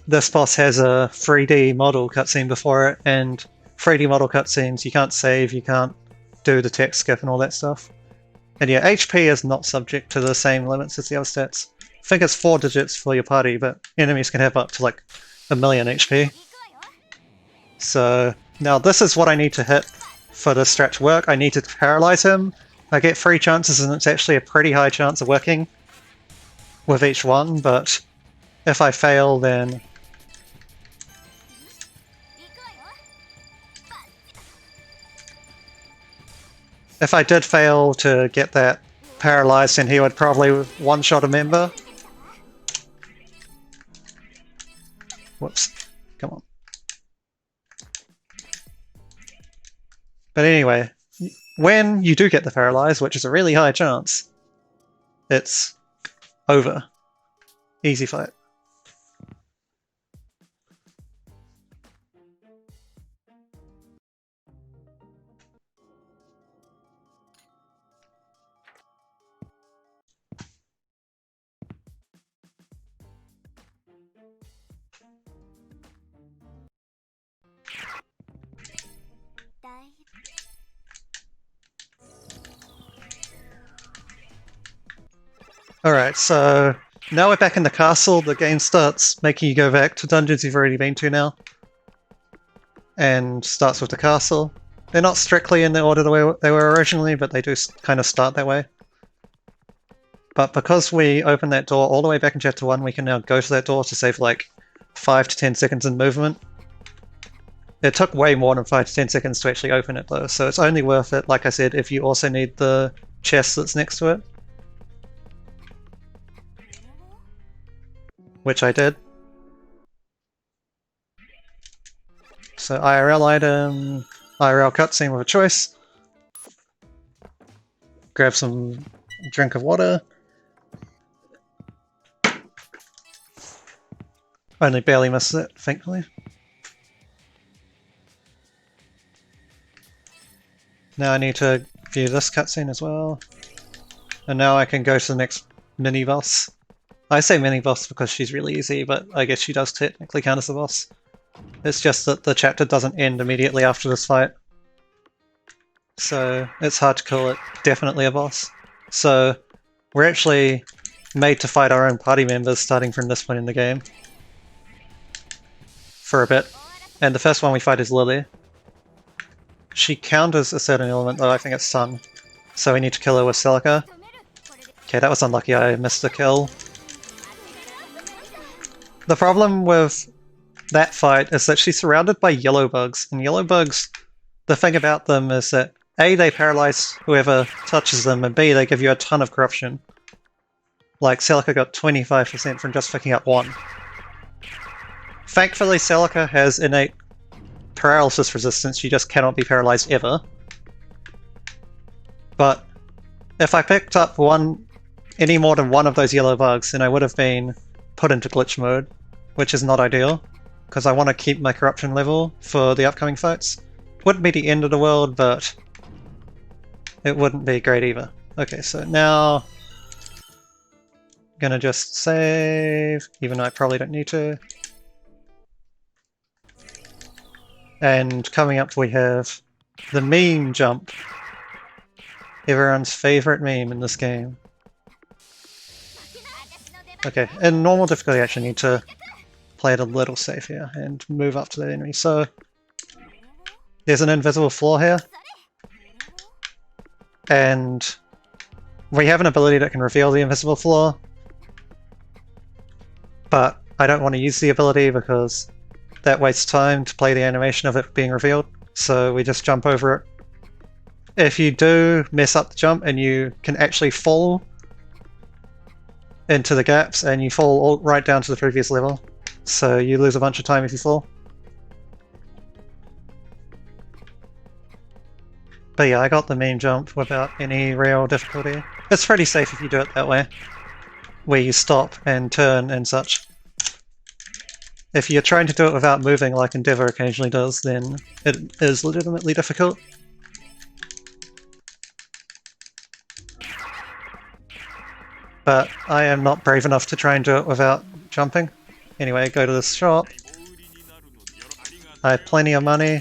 this boss has a 3D model cutscene before it, and 3D model cutscenes, you can't save, you can't do the text skip and all that stuff. And yeah, HP is not subject to the same limits as the other stats. I think it's 4 digits for your party, but enemies can have up to like 1,000,000 HP. So now this is what I need to hit for this strat to work. I need to paralyze him. I get 3 chances, and it's actually a pretty high chance of working with each one, but if I fail, then if I did fail to get that paralyzed, then he would probably one-shot a member. Whoops. Come on. But anyway, when you do get the paralyze, which is a really high chance, it's over. Easy fight. Alright, so now we're back in the castle. The game starts making you go back to dungeons you've already been to now. And starts with the castle. They're not strictly in the order the way they were originally, but they do kind of start that way. But because we opened that door all the way back in Chapter 1, we can now go to that door to save like 5 to 10 seconds in movement. It took way more than 5 to 10 seconds to actually open it though, so it's only worth it, like I said, if you also need the chest that's next to it. Which I did. So IRL item, IRL cutscene with a choice. Grab some drink of water. Only barely missed it, thankfully. Now I need to view this cutscene as well. And now I can go to the next mini-boss. I say mini-boss because she's really easy, but I guess she does technically count as a boss. It's just that the chapter doesn't end immediately after this fight. So it's hard to call it definitely a boss. So we're actually made to fight our own party members starting from this point in the game. For a bit. And the first one we fight is Lily. She counters a certain element though, I think it's Sun. So we need to kill her with Celica. Okay, that was unlucky, I missed the kill. The problem with that fight is that she's surrounded by yellow bugs, and yellow bugs, the thing about them is that A, they paralyze whoever touches them, and B, they give you a ton of corruption. Like, Celica got 25% from just picking up 1. Thankfully, Celica has innate paralysis resistance, you just cannot be paralyzed ever. But if I picked up any more than one of those yellow bugs, then I would have been put into glitch mode, which is not ideal, because I want to keep my corruption level for the upcoming fights. Wouldn't be the end of the world, but it wouldn't be great either. Okay, so now gonna just save, even though I probably don't need to. And coming up we have the meme jump. Everyone's favorite meme in this game. Okay, in normal difficulty I actually need to play it a little safe here and move up to the enemy. So there's an invisible floor here. And we have an ability that can reveal the invisible floor. But I don't want to use the ability because that wastes time to play the animation of it being revealed. So we just jump over it. If you do mess up the jump and you can actually fall into the gaps and you fall right down to the previous level. So you lose a bunch of time if you fall. But yeah, I got the meme jump without any real difficulty. It's pretty safe if you do it that way, where you stop and turn and such. If you're trying to do it without moving like Endeavour occasionally does, then it is legitimately difficult. But I am not brave enough to try and do it without jumping. Anyway, go to this shop. I have plenty of money.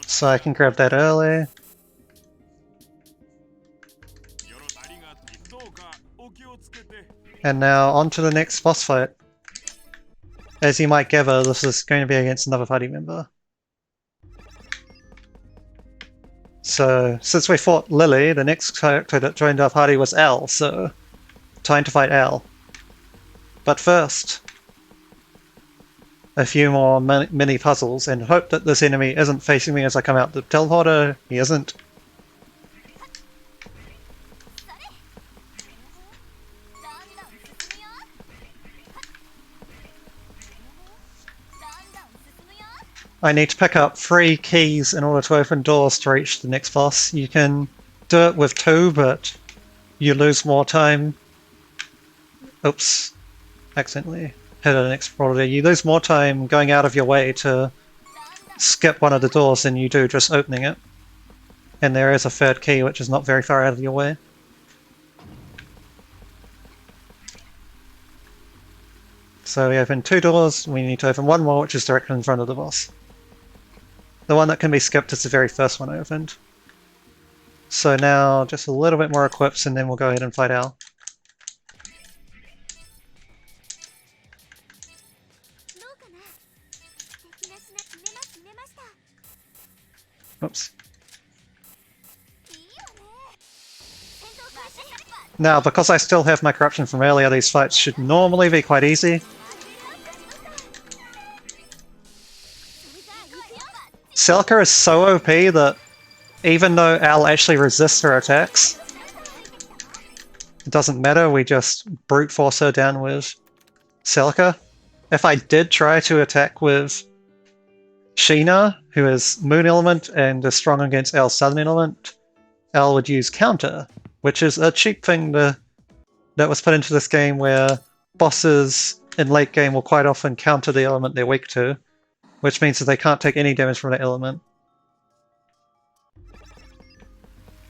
So I can grab that early. And now on to the next boss fight. As you might gather, this is going to be against another party member. So, since we fought Lily, the next character that joined our party was Al, so time to fight Al. But first, a few more mini puzzles, and hope that this enemy isn't facing me as I come out the teleporter. He isn't. I need to pick up 3 keys in order to open doors to reach the next boss. You can do it with 2, but you lose more time. Oops. Accidentally hit an explorer. You lose more time going out of your way to skip one of the doors than you do just opening it. And there is a 3rd key which is not very far out of your way. So we open 2 doors, we need to open 1 more which is directly in front of the boss. The one that can be skipped is the very first one I opened. So now just a little bit more equips and then we'll go ahead and fight Al. Oops. Now, because I still have my corruption from earlier, these fights should normally be quite easy. Celica is so OP that even though Al actually resists her attacks, it doesn't matter, we just brute force her down with Celica. If I did try to attack with Sheena, who is Moon Element and is strong against Al's Southern Element, Al would use Counter, which is a cheap thing that was put into this game where bosses in late game will quite often counter the element they're weak to, which means that they can't take any damage from that element.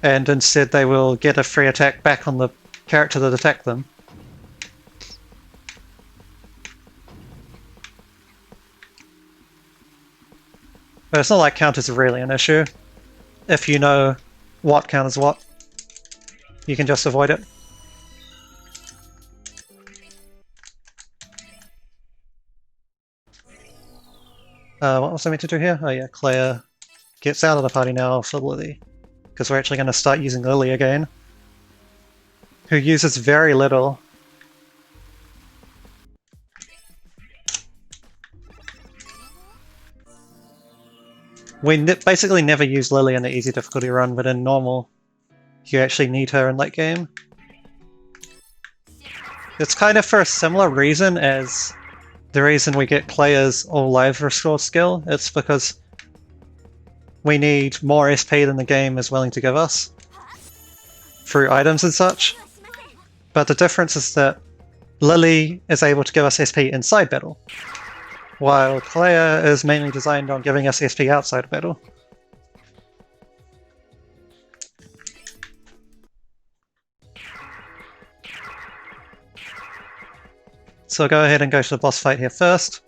And instead they will get a free attack back on the character that attacked them. But it's not like counters are really an issue. If you know what counters what, you can just avoid it. What was I meant to do here? Oh yeah, Claire gets out of the party now for Lily. Because we're actually going to start using Lily again. Who uses very little. We basically never use Lily in the easy difficulty run, but in normal, you actually need her in late game. It's kind of for a similar reason as the reason we get Claire's all lives restore skill. It's because we need more SP than the game is willing to give us through items and such. But the difference is that Lily is able to give us SP inside battle, while Claire is mainly designed on giving us SP outside of battle. So I'll go ahead and go to the boss fight here first.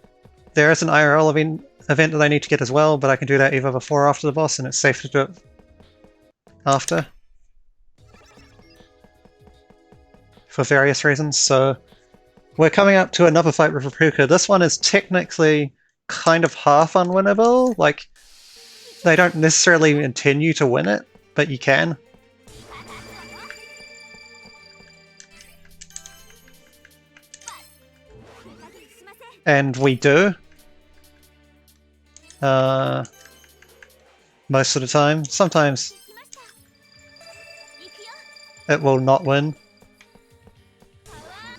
There is an IRL event that I need to get as well, but I can do that either before or after the boss, and it's safe to do it after. For various reasons, so we're coming up to another fight with Rapuka. This one is technically kind of half unwinnable, like they don't necessarily intend you to win it, but you can. And we do. Most of the time. Sometimes it will not win.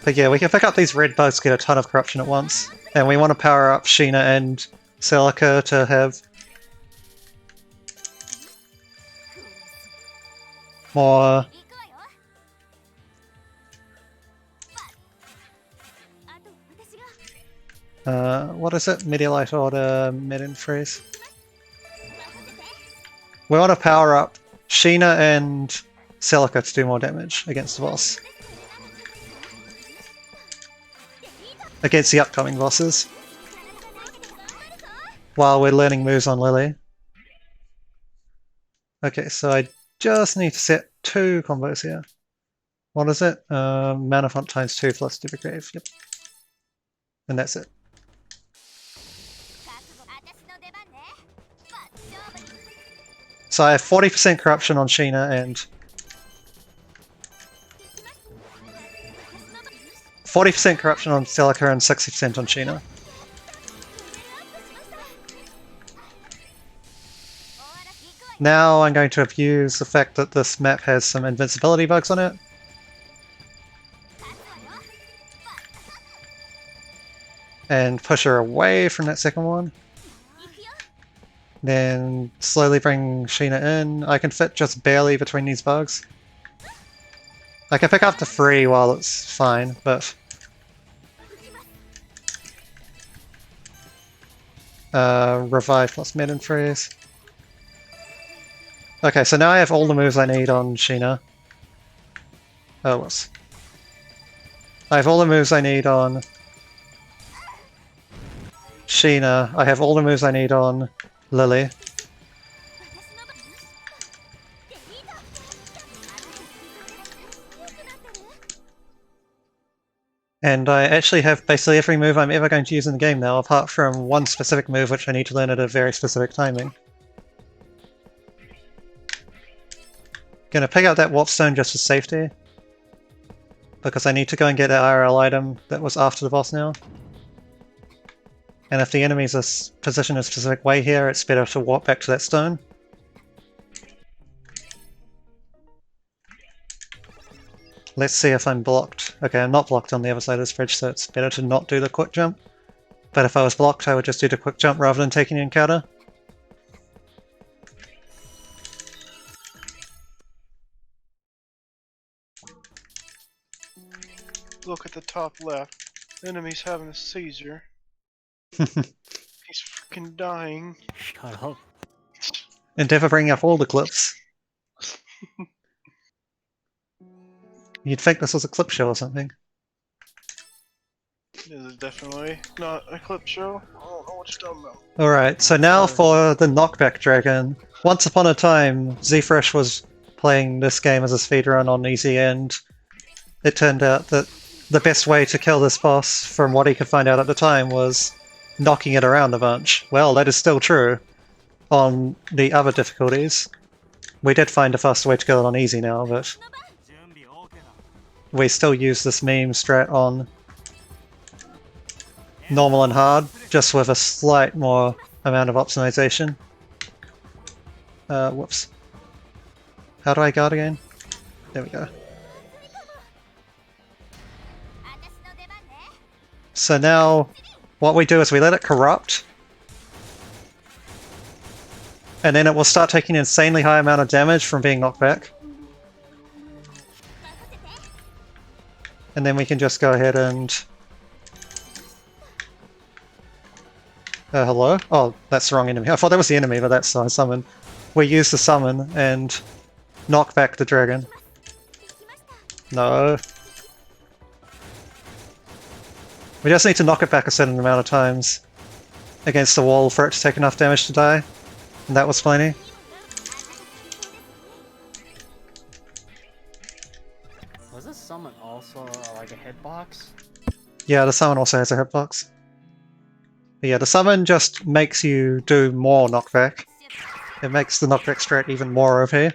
But yeah, we can pick up these red bugs, get a ton of corruption at once. And we want to power up Sheena and Celica to have more what is it? Medialite Order Mid-End Freeze. We want to power up Sheena and Celica to do more damage against the boss. Against the upcoming bosses. While we're learning moves on Lily. Okay, so I just need to set 2 combos here. What is it? Mana font times 2 plus Duplicate. Yep. And that's it. So I have 40% corruption on Sheena and 40% corruption on Celica and 60% on Sheena. Now I'm going to abuse the fact that this map has some invincibility bugs on it. And push her away from that second one. Then slowly bring Sheena in. I can fit just barely between these bugs. I can pick up to 3 while it's fine, but... revive plus mid and freeze. Okay, so now I have all the moves I need on Sheena. Oh, whoops. I have all the moves I need on Sheena. I have all the moves I need on Lily. And I actually have basically every move I'm ever going to use in the game now, apart from one specific move which I need to learn at a very specific timing. Gonna pick up that Warp Stone just for safety, because I need to go and get that IRL item that was after the boss now. And if the enemies are positioned a specific way here, it's better to warp back to that stone. Let's see if I'm blocked. Okay, I'm not blocked on the other side of this bridge, so it's better to not do the quick jump. But if I was blocked, I would just do the quick jump rather than taking the encounter. Look at the top left. The enemy's having a seizure. He's freaking dying. Shut up. Endeavour bringing up all the clips. You'd think this was a clip show or something. This is definitely not a clip show. I don't know what you're talking about. Alright, so now for the knockback dragon. Once upon a time, Zfresh was playing this game as a speedrun on easy, and it turned out that the best way to kill this boss, from what he could find out at the time, was knocking it around a bunch. Well, that is still true on the other difficulties. We did find a faster way to kill it on easy now, but we still use this meme strat on normal and hard, just with a slight more amount of optimization. Whoops. How do I guard again? There we go. So now, what we do is we let it corrupt. And then it will start taking an insanely high amount of damage from being knocked back. And then we can just go ahead and... hello? Oh, that's the wrong enemy. I thought that was the enemy, but that's a summon. We use the summon and knock back the dragon. No. We just need to knock it back a certain amount of times against the wall for it to take enough damage to die. And that was plenty. Was this summon also like a hitbox? Yeah, the summon also has a hitbox. But yeah, the summon just makes you do more knockback. It makes the knockback strat even more OP.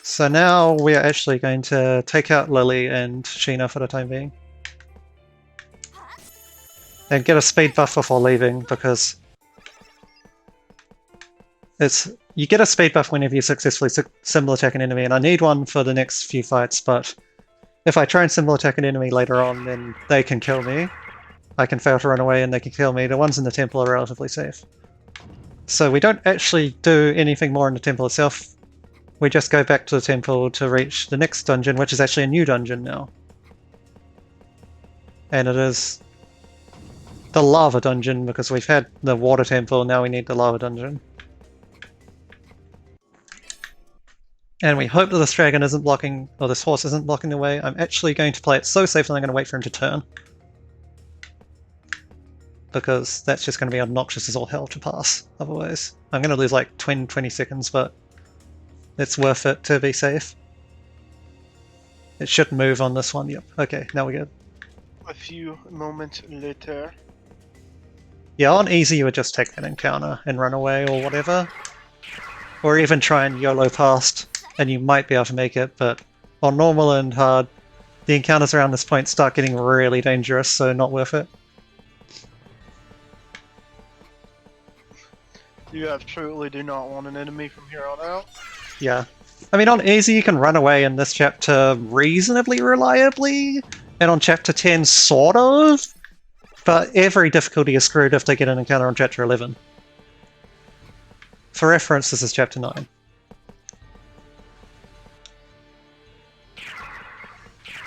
So now we are actually going to take out Lily and Sheena for the time being. And get a speed buff before leaving, because you get a speed buff whenever you successfully symbol attack an enemy, and I need one for the next few fights, but if I try and symbol attack an enemy later on, then they can kill me. I can fail to run away and they can kill me. The ones in the temple are relatively safe. So we don't actually do anything more in the temple itself. We just go back to the temple to reach the next dungeon, which is actually a new dungeon now. And it is the lava dungeon, because we've had the water temple, now we need the lava dungeon. And we hope that this dragon isn't blocking, or this horse isn't blocking the way. I'm actually going to play it so safe that I'm going to wait for him to turn. Because that's just going to be obnoxious as all hell to pass, otherwise. I'm going to lose like 20 seconds, but it's worth it to be safe. It should move on this one, yep. Okay, now we're good. A few moments later. Yeah, on easy you would just take that encounter and run away or whatever. Or even try and YOLO past, and you might be able to make it, but on normal and hard, the encounters around this point start getting really dangerous, so not worth it. You absolutely do not want an enemy from here on out. Yeah. I mean, on easy you can run away in this chapter reasonably reliably, and on chapter 10 sort of, but every difficulty is screwed if they get an encounter on chapter 11. For reference, this is chapter 9.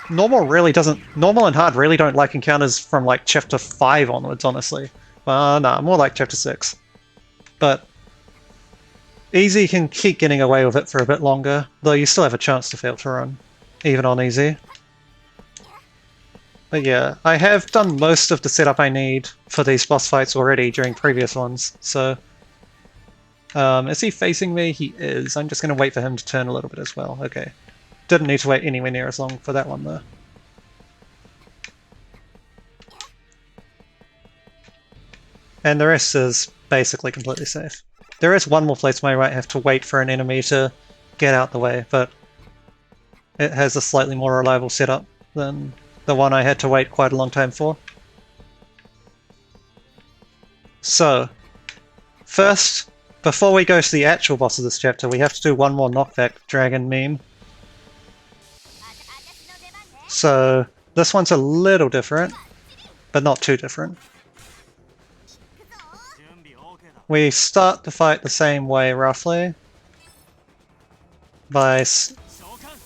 Normal and hard really don't like encounters from like chapter 5 onwards, honestly. Well, nah, more like chapter 6. But easy can keep getting away with it for a bit longer, though you still have a chance to fail to run, even on easy. But yeah, I have done most of the setup I need for these boss fights already during previous ones, so... is he facing me? He is. I'm just going to wait for him to turn a little bit as well. Okay. Didn't need to wait anywhere near as long for that one though. And the rest is basically completely safe. There is one more place where I might have to wait for an enemy to get out the way, but it has a slightly more reliable setup than the one I had to wait quite a long time for. So, first, before we go to the actual boss of this chapter, we have to do one more knockback dragon meme. So, this one's a little different, but not too different. We start the fight the same way, roughly, by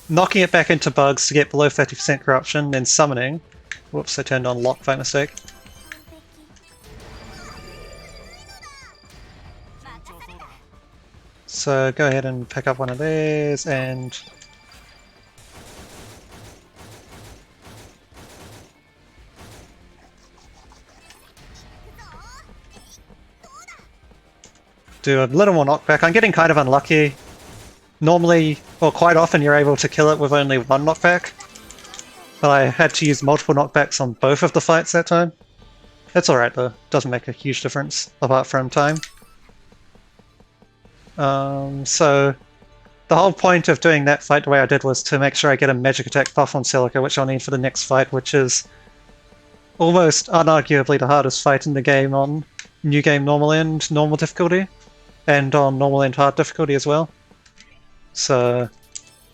knocking it back into bugs to get below 50% corruption, then summoning. Whoops, I turned on lock by mistake. So go ahead and pick up one of these and... do a little more knockback. I'm getting kind of unlucky. Normally, or quite often, you're able to kill it with only one knockback. But I had to use multiple knockbacks on both of the fights that time. It's alright though, doesn't make a huge difference, apart from time. So, the whole point of doing that fight the way I did was to make sure I get a magic attack buff on Celica, which I'll need for the next fight, which is almost unarguably the hardest fight in the game on New Game Normal and Normal difficulty, and on Normal and Hard difficulty as well. So,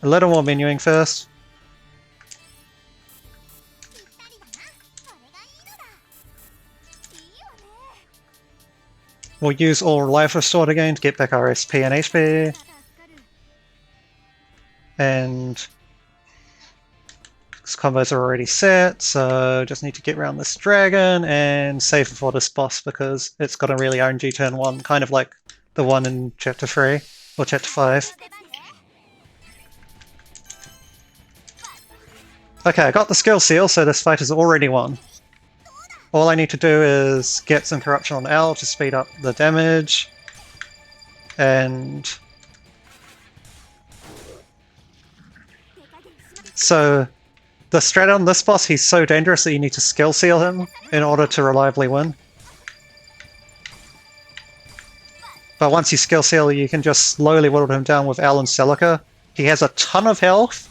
a little more menuing first. We'll use all life restored again to get back our SP and HP. And these combos are already set, so just need to get around this dragon and save before this boss because it's got a really RNG turn 1, kind of like the one in Chapter 3 or Chapter 5. Okay, I got the skill seal, so this fight is already won. All I need to do is get some corruption on L to speed up the damage, and so the strat on this boss, he's so dangerous that you need to skill seal him in order to reliably win. But once you skill seal, you can just slowly whittle him down with L and Celica. He has a ton of health,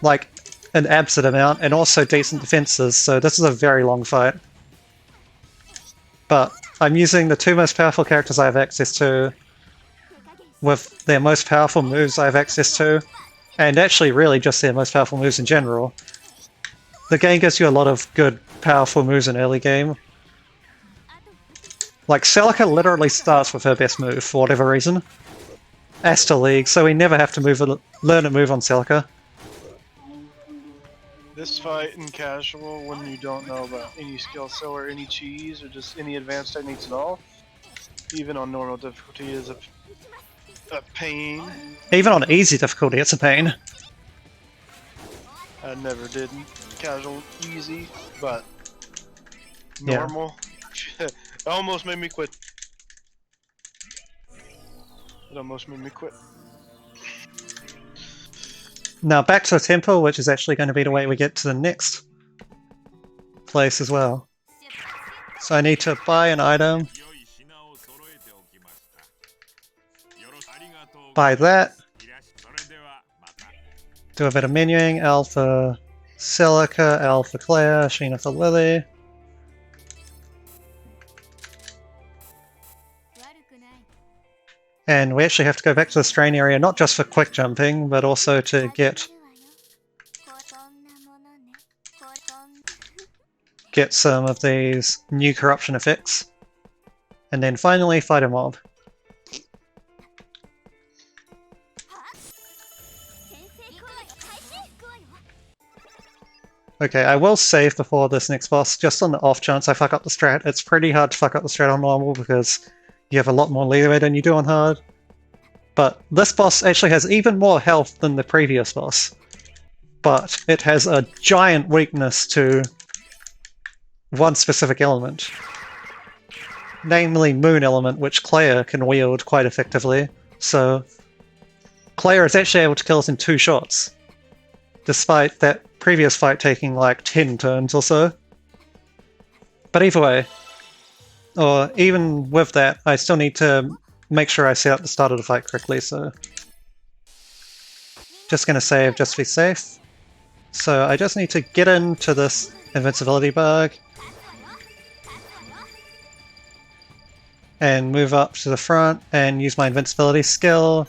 like an absurd amount, and also decent defenses, so this is a very long fight. But I'm using the two most powerful characters I have access to with their most powerful moves I have access to, and actually really just their most powerful moves in general. The game gives you a lot of good, powerful moves in early game. Like, Celica literally starts with her best move for whatever reason. Asta League, so we never have to learn a move on Celica. This fight in casual, when you don't know about any skill cell or any cheese or just any advanced techniques at all, even on normal difficulty, is a pain. Even on easy difficulty, it's a pain. I never did casual easy, but Yeah. normal, it almost made me quit. It almost made me quit. Now back to the temple, which is actually going to be the way we get to the next place as well. So I need to buy an item. Buy that. Do a bit of menuing. L for Celica, L for Claire, Sheena for Lily. And we actually have to go back to the strain area, not just for quick jumping, but also to get some of these new corruption effects. And then finally fight a mob. Okay, I will save before this next boss, just on the off chance I fuck up the strat. It's pretty hard to fuck up the strat on normal because you have a lot more leeway than you do on hard. But this boss actually has even more health than the previous boss. But it has a giant weakness to one specific element. Namely Moon Element, which Claire can wield quite effectively. So Claire is actually able to kill us in 2 shots. Despite that previous fight taking like 10 turns or so. But either way, or even with that, I still need to make sure I set up the start of the fight correctly, so just gonna save just to be safe. So I just need to get into this invincibility bug and move up to the front and use my invincibility skill,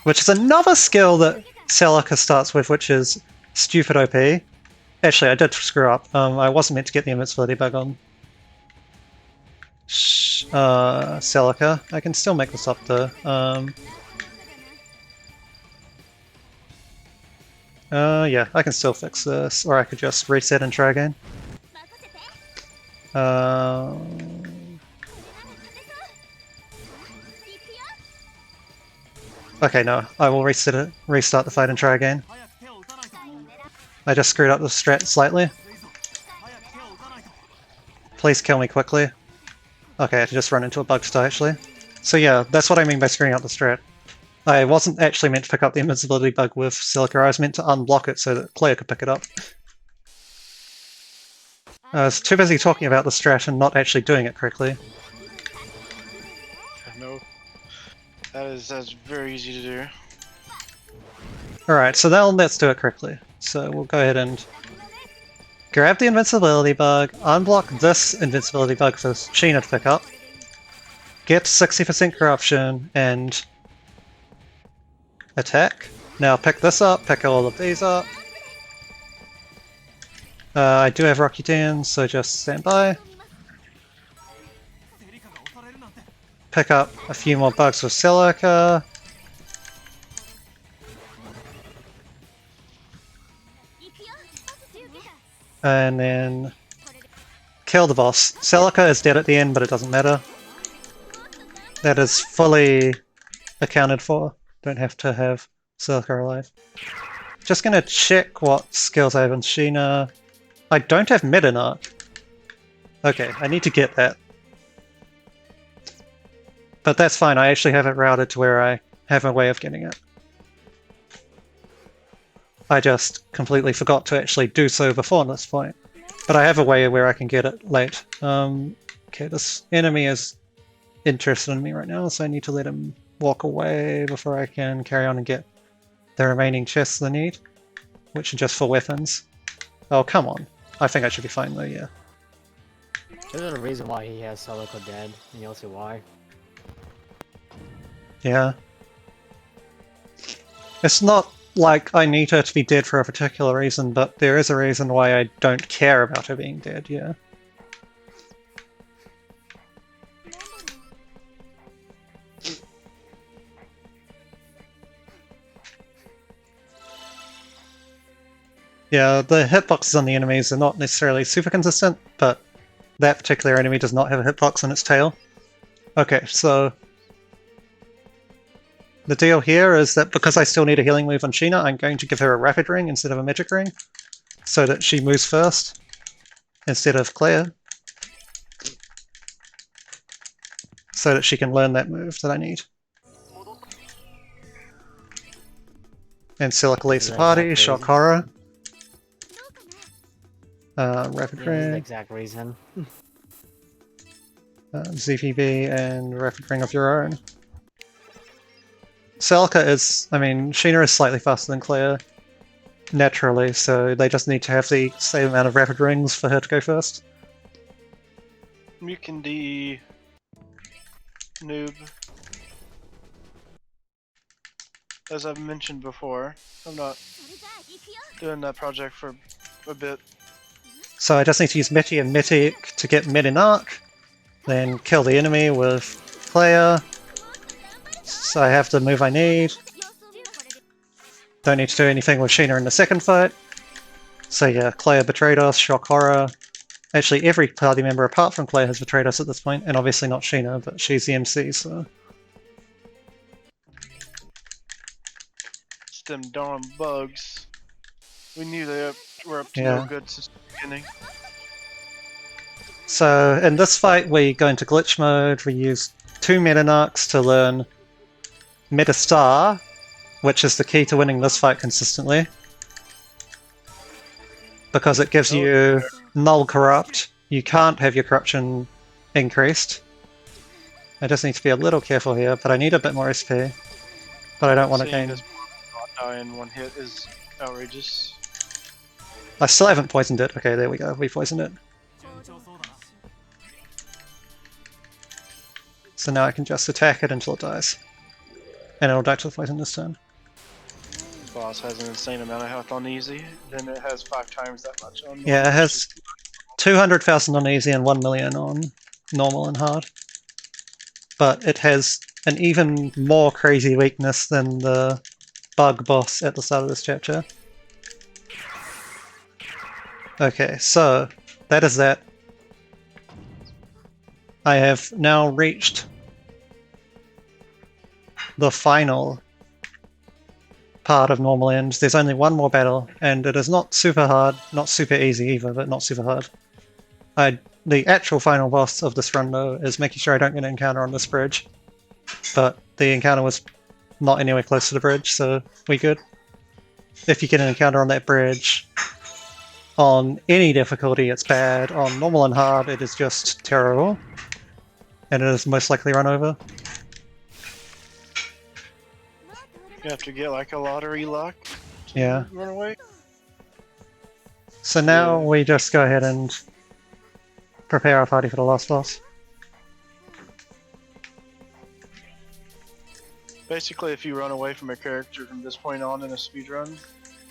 which is another skill that Celica starts with, which is stupid OP. Actually, I did screw up. I wasn't meant to get the invincibility bug on Celica. I can still make this up though. Yeah, I can still fix this, or I could just reset and try again. Okay, no, I will reset it, restart the fight and try again. I just screwed up the strat slightly. Please kill me quickly. Okay, I had to just run into a bug to die actually. So yeah, that's what I mean by screwing up the strat. I wasn't actually meant to pick up the invincibility bug with Celica, I was meant to unblock it so that Claire could pick it up. I was too busy talking about the strat and not actually doing it correctly. No, that's very easy to do. Alright, so now let's do it correctly. So we'll go ahead and grab the invincibility bug, unblock this invincibility bug for Sheena to pick up, get 60% corruption, and attack. Now pick this up, pick all of these up. I do have Rocky Dan, so just stand by. Pick up a few more bugs with Celica. And then kill the boss. Celica is dead at the end, but it doesn't matter. That is fully accounted for. Don't have to have Celica alive. Just gonna check what skills I have in Sheena. I don't have Meta-Narc. Okay, I need to get that. But that's fine, I actually have it routed to where I have a way of getting it. I just completely forgot to actually do so before this point. But I have a way where I can get it late. Okay, this enemy is interested in me right now, so I need to let him walk away before I can carry on and get the remaining chests I need, which are just for weapons. Oh, come on. I think I should be fine though, yeah. There's a reason why he has Celica dead, and you'll see why. Yeah. It's not like I need her to be dead for a particular reason, but there is a reason why I don't care about her being dead, yeah. Yeah, the hitboxes on the enemies are not necessarily super consistent, but that particular enemy does not have a hitbox on its tail. Okay, so the deal here is that because I still need a healing move on Sheena, I'm going to give her a rapid ring instead of a magic ring, so that she moves first instead of Claire, so that she can learn that move that I need. And Celica leaves the party, shock horror. Rapid Yeah, ring, the exact reason. ZPB, and rapid ring of your own. Celica is, I mean, Sheena is slightly faster than Claire, naturally, so they just need to have the same amount of rapid rings for her to go first. You can D noob. As I've mentioned before, I'm not doing that project for a bit. So I just need to use Meti and Metic to get Meta-Narc, then kill the enemy with Claire. So I have the move I need. Don't need to do anything with Sheena in the second fight. So yeah, Claire betrayed us, shock horror. Actually, every party member apart from Claire has betrayed us at this point, and obviously not Sheena, but she's the MC, so... It's them darn bugs. We knew they were up to Yeah. no good since the beginning. So in this fight we go into glitch mode, we use 2 Meta-Narcs to learn Meta-Star, which is the key to winning this fight consistently. Because it gives you null corrupt, you can't have your corruption increased. I just need to be a little careful here, but I need a bit more SP. But I don't want to Seeing gain... this not die in one hit is outrageous. I still haven't poisoned it. Okay, there we go, we poisoned it. So now I can just attack it until it dies. And it'll die to the poison this turn. Boss has an insane amount of health on easy, then it has 5 times that much on normal. Yeah, it has 200,000 on easy and 1 million on normal and hard. But it has an even more crazy weakness than the bug boss at the start of this chapter. Okay, so that is that. I have now reached the final part of Normal End. There's only one more battle, and it is not super hard, not super easy either, but not super hard. The actual final boss of this run, though, is making sure I don't get an encounter on this bridge. But the encounter was not anywhere close to the bridge, so we good. If you get an encounter on that bridge, on any difficulty it's bad. On normal and hard it is just terrible. And it is most likely run over. You have to get like a lottery luck to Yeah. run away. So now Yeah. we just go ahead and prepare our party for the last boss. Basically, if you run away from a character from this point on in a speedrun,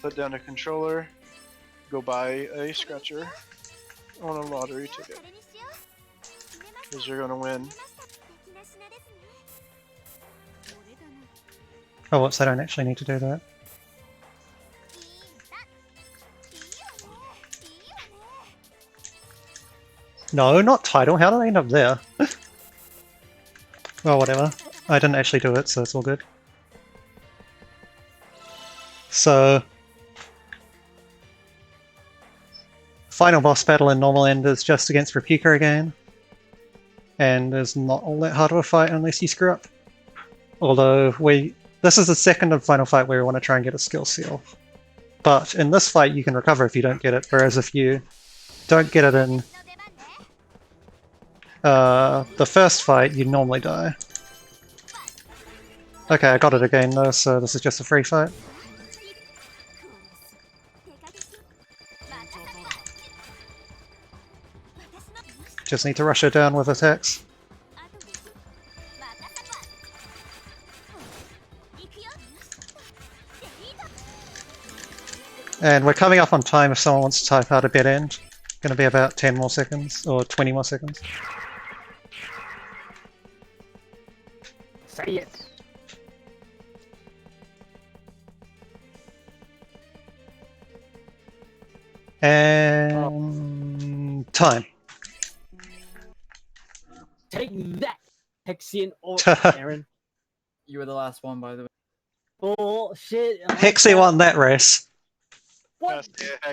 put down a controller, go buy a scratcher on a lottery ticket. Because you're gonna win. Oh, whoops, I don't actually need to do that. No, not title. How did I end up there? Well, whatever. I didn't actually do it, so it's all good. So, final boss battle in normal end is just against Repuka again, and is not all that hard of a fight unless you screw up. Although this is the second and final fight where we want to try and get a skill seal. But in this fight you can recover if you don't get it, whereas if you don't get it in the first fight, you normally die. Okay, I got it again though, so this is just a free fight. Just need to rush her down with attacks. And we're coming up on time if someone wants to type out a bit end. Gonna be about 10 more seconds, or 20 more seconds. Say it. And time. Take that, Hexian or Aaron. You were the last one, by the way. Bullshit. Hexie won that race. What? Yeah,